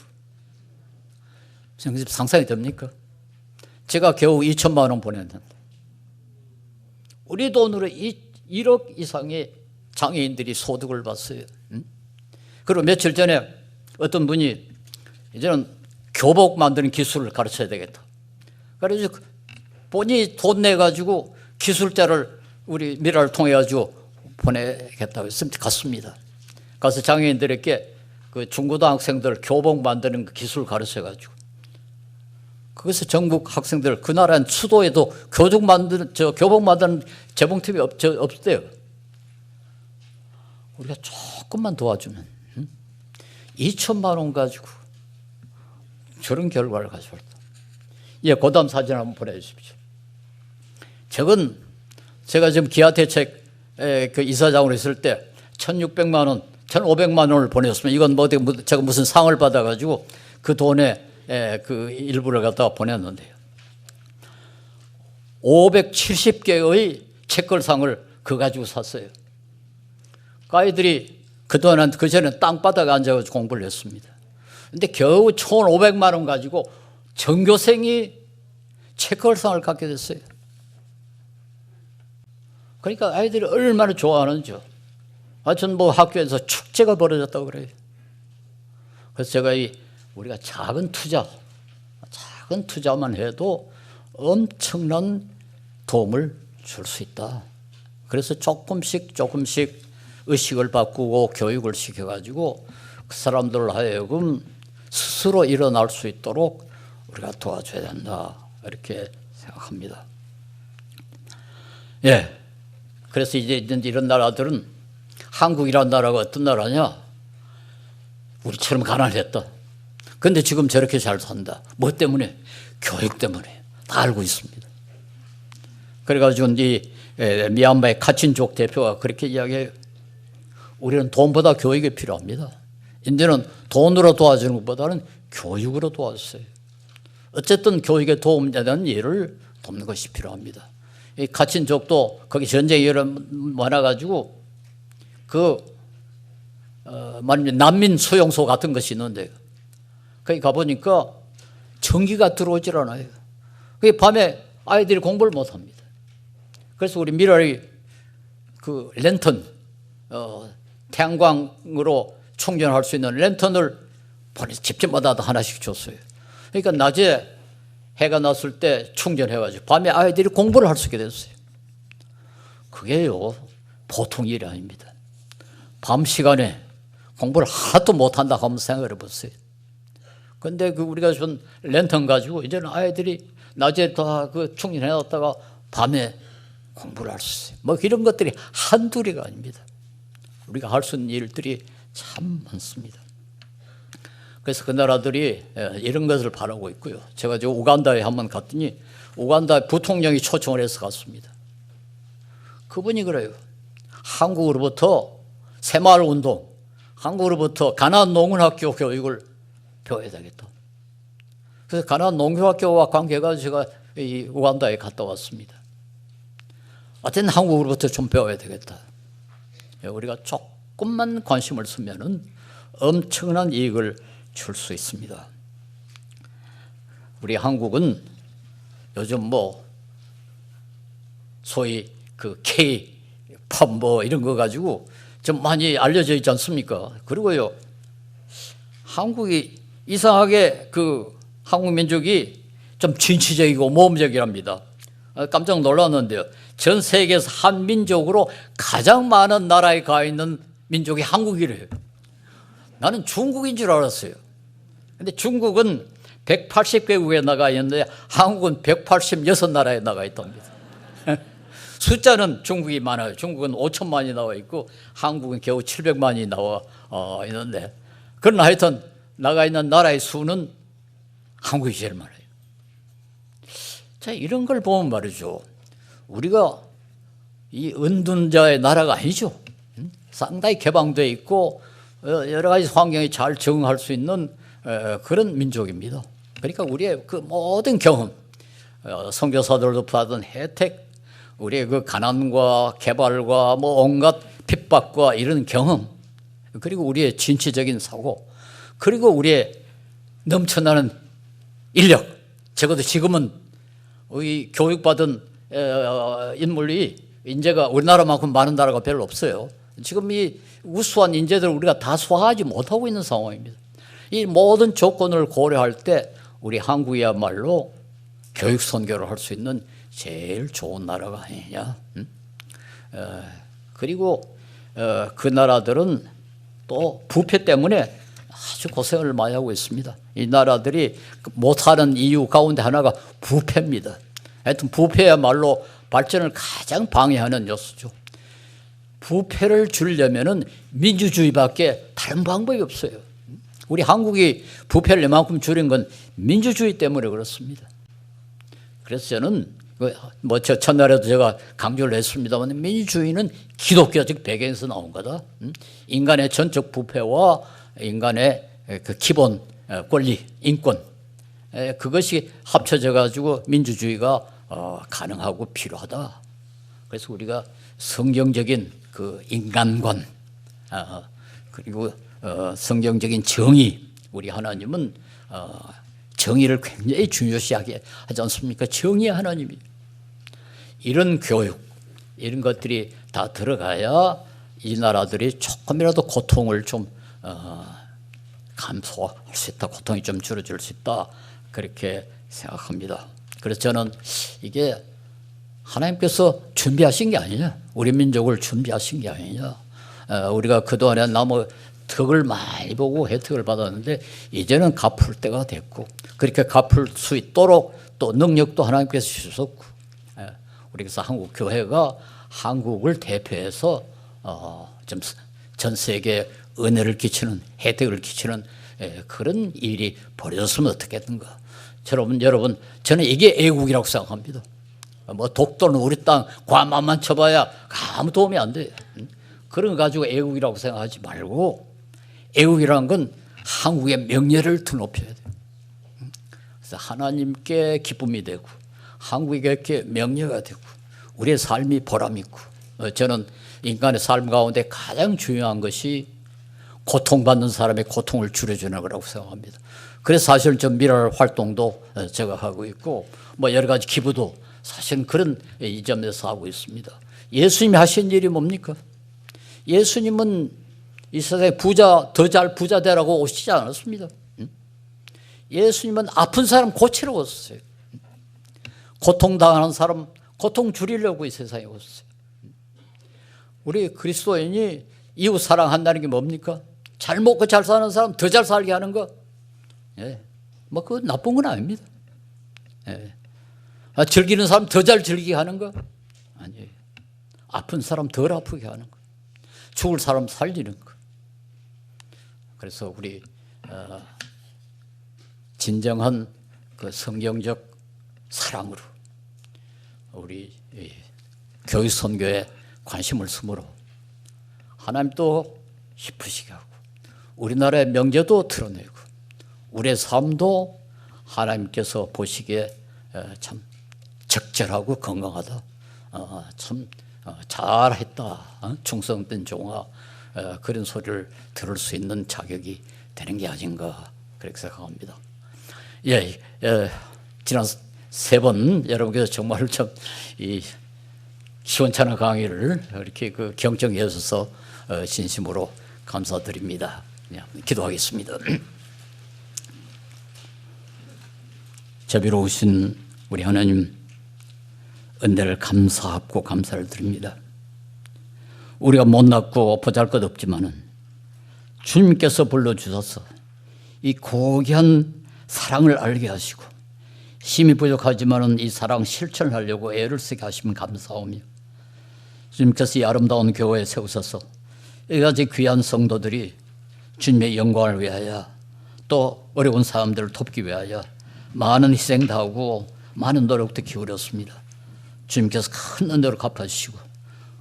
상상이 됩니까? 제가 겨우 2천만 원 보냈는데 우리 돈으로 1억 이상의 장애인들이 소득을 봤어요. 그리고 며칠 전에 어떤 분이 이제는 교복 만드는 기술을 가르쳐야 되겠다. 그래서 본인이 돈 내가지고 기술자를 우리 미라를 통해 가지고 보내겠다고 했습니다. 갔습니다. 가서 장애인들에게 그 중고등학생들 교복 만드는 그 기술 가르쳐가지고 거기서 전국 학생들 그 나라는 수도에도 교복 만드는 재봉틀이 없대요. 우리가 조금만 도와주면 2천만 원 가지고 저런 결과를 가져왔다. 예, 고담 사진 한번 보내주십시오. 저건 제가 지금 기아대책 그 이사장으로 있을 때 1,600만 원, 1,500만 원을 보냈습니다. 이건 뭐 제가 무슨 상을 받아가지고 그 돈에 그 일부를 갖다가 보냈는데요. 570개의 책걸상을 그거 가지고 샀어요. 그 아이들이 그동안 그전에 땅바닥에 앉아가지고 공부를 했습니다. 근데 겨우 1,500만 원 가지고 전교생이 책걸상을 갖게 됐어요. 그러니까 아이들이 얼마나 좋아하는지요. 하여튼 뭐 학교에서 축제가 벌어졌다고 그래요. 그래서 제가 우리가 작은 투자만 해도 엄청난 도움을 줄 수 있다. 그래서 조금씩 의식을 바꾸고 교육을 시켜가지고 그 사람들 하여금 스스로 일어날 수 있도록 우리가 도와줘야 된다. 이렇게 생각합니다. 예. 그래서 이제 이런 나라들은 한국이라는 나라가 어떤 나라냐? 우리처럼 가난했다. 그런데 지금 저렇게 잘 산다. 뭐 때문에? 교육 때문에. 다 알고 있습니다. 그래가지고 이 미얀마의 카친족 대표가 그렇게 이야기해요. 우리는 돈보다 교육이 필요합니다. 인제는 돈으로 도와주는 것보다는 교육으로 도와주세요. 어쨌든 교육에 도움되는 일을 돕는 것이 필요합니다. 이 카친족도 거기 전쟁이 많아가지고 난민 수용소 같은 것이 있는데 거기 가보니까 전기가 들어오질 않아요. 그게 밤에 아이들이 공부를 못합니다. 그래서 우리 미라리 그 랜턴 태양광으로 충전할 수 있는 랜턴을 집집마다 하나씩 줬어요. 그러니까 낮에 해가 났을 때 충전해가지고 밤에 아이들이 공부를 할 수 있게 됐어요. 그게요 보통 일이 아닙니다. 밤 시간에 공부를 하도 못한다 하면 생각을 해보세요. 그런데 우리가 준 랜턴 가지고 이제는 아이들이 낮에 다 그 충전해놨다가 밤에 공부를 할 수 있어요. 뭐 이런 것들이 한둘이가 아닙니다. 우리가 할 수 있는 일들이 참 많습니다. 그래서 그 나라들이 이런 것을 바라고 있고요. 제가 지금 우간다에 한번 갔더니 우간다 부통령이 초청을 해서 갔습니다. 그분이 그래요. 한국으로부터 새마을운동, 한국으로부터 가나안 농문학교 교육을 배워야 되겠다. 그래서 가나안 농교학교와 관계가 제가 이 우간다에 갔다 왔습니다. 어쨌든 한국으로부터 좀 배워야 되겠다. 우리가 조금만 관심을 쓰면은 엄청난 이익을 줄 수 있습니다. 우리 한국은 요즘 뭐 소위 그 K 팝 뭐 이런 거 가지고 좀 많이 알려져 있지 않습니까? 그리고요, 한국이 이상하게 한국 민족이 좀 진취적이고 모험적이랍니다. 깜짝 놀랐는데요. 전 세계에서 한 민족으로 가장 많은 나라에 가 있는 민족이 한국이래요. 나는 중국인 줄 알았어요. 근데 중국은 180개국에 나가 있는데 한국은 186나라에 나가 있답니다. 숫자는 중국이 많아요. 중국은 5천만이 나와 있고 한국은 겨우 700만이 나와 있는데, 그러나 하여튼 나가 있는 나라의 수는 한국이 제일 많아요. 자, 이런 걸 보면 말이죠, 우리가 이 은둔자의 나라가 아니죠. 상당히 개방되어 있고 여러 가지 환경에 잘 적응할 수 있는 그런 민족입니다. 그러니까 우리의 그 모든 경험, 선교사들도 받은 혜택, 우리의 그 가난과 개발과 뭐 온갖 핍박과 이런 경험, 그리고 우리의 진취적인 사고, 그리고 우리의 넘쳐나는 인력, 적어도 지금은 이 교육받은 인재가 우리나라만큼 많은 나라가 별로 없어요. 지금 이 우수한 인재들을 우리가 다 소화하지 못하고 있는 상황입니다. 이 모든 조건을 고려할 때 우리 한국이야말로 교육 선교를 할 수 있는 제일 좋은 나라가 아니냐. 그리고 그 나라들은 또 부패 때문에 아주 고생을 많이 하고 있습니다. 이 나라들이 못하는 이유 가운데 하나가 부패입니다. 하여튼 부패야말로 발전을 가장 방해하는 요소죠. 부패를 줄려면은 민주주의밖에 다른 방법이 없어요. 우리 한국이 부패를 이만큼 줄인 건 민주주의 때문에 그렇습니다. 그래서 저는 뭐 저 첫날에도 제가 강조를 했습니다만, 민주주의는 기독교적 배경에서 나온 거다. 인간의 전적 부패와 인간의 그 기본 권리, 인권, 그것이 합쳐져 가지고 민주주의가 가능하고 필요하다. 그래서 우리가 성경적인 그 인간관, 그리고 성경적인 정의, 우리 하나님은 정의를 굉장히 중요시하게 하지 않습니까? 정의의 하나님이. 이런 교육, 이런 것들이 다 들어가야 이 나라들이 조금이라도 고통을 좀 감소할 수 있다, 고통이 좀 줄어들 수 있다, 그렇게 생각합니다. 그래서 저는 이게 하나님께서 준비하신 게 아니냐, 우리 민족을 준비하신 게 아니냐. 우리가 그동안에 너무 덕을 많이 보고 혜택을 받았는데 이제는 갚을 때가 됐고, 그렇게 갚을 수 있도록 또 능력도 하나님께서 주셨고, 우리 그래서 한국 교회가 한국을 대표해서 좀 전 세계에 은혜를 끼치는, 혜택을 끼치는 그런 일이 벌어졌으면 어떻겠는가. 여러분, 저는 이게 애국이라고 생각합니다. 뭐 독도는 우리 땅 괌만 쳐봐야 아무 도움이 안 돼요. 그런 거 가지고 애국이라고 생각하지 말고, 애국이라는 건 한국의 명예를 드높여야 돼요. 그래서 하나님께 기쁨이 되고 한국에게 명예가 되고 우리의 삶이 보람 있고, 저는 인간의 삶 가운데 가장 중요한 것이 고통받는 사람의 고통을 줄여주는 거라고 생각합니다. 그래서 사실 좀 미랄 활동도 제가 하고 있고, 뭐 여러 가지 기부도 사실은 그런 이 점에서 하고 있습니다. 예수님이 하신 일이 뭡니까? 예수님은 이 세상에 더 잘 부자 되라고 오시지 않았습니다. 예수님은 아픈 사람 고치러 오셨어요. 고통당하는 사람 고통 줄이려고 이 세상에 오셨어요. 우리 그리스도인이 이웃 사랑한다는 게 뭡니까? 잘 먹고 잘 사는 사람 더 잘 살게 하는 거. 예. 뭐 그건 나쁜 건 아닙니다. 예. 즐기는 사람 더 잘 즐기게 하는 거 아니에요. 아픈 사람 덜 아프게 하는 거, 죽을 사람 살리는 거. 그래서 우리 진정한 그 성경적 사랑으로 우리 교육 선교에 관심을 쓰므로 하나님도 기쁘시게 하고 우리나라의 명제도 드러내고 우리의 삶도 하나님께서 보시기에 참 적절하고 건강하다, 참 잘했다, 충성된 종아, 그런 소리를 들을 수 있는 자격이 되는 게 아닌가 그렇게 생각합니다. 지난 3번 여러분께서 정말 참 시원찮은 강의를 이렇게 경청해 주셔서 진심으로 감사드립니다. 기도하겠습니다. 자비로우신 우리 하나님, 은혜를 감사하고 감사를 드립니다. 우리가 못났고 보잘것없지만은 주님께서 불러주셔서 이 고귀한 사랑을 알게 하시고 힘이 부족하지만은 이 사랑 실천하려고 애를 쓰게 하시면 감사하며, 주님께서 이 아름다운 교회에 세우셔서 이같이 귀한 성도들이 주님의 영광을 위하여 또 어려운 사람들을 돕기 위하여 많은 희생도 하고 많은 노력도 기울였습니다. 주님께서 큰 은혜로 갚아주시고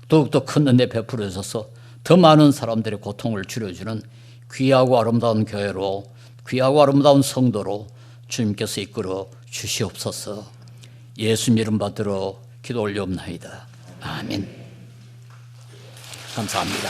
더욱더 큰 은혜 베풀어 주셔서 더 많은 사람들의 고통을 줄여주는 귀하고 아름다운 교회로, 귀하고 아름다운 성도로 주님께서 이끌어 주시옵소서. 예수님 이름 받들어 기도 올리옵나이다. 아멘. 감사합니다.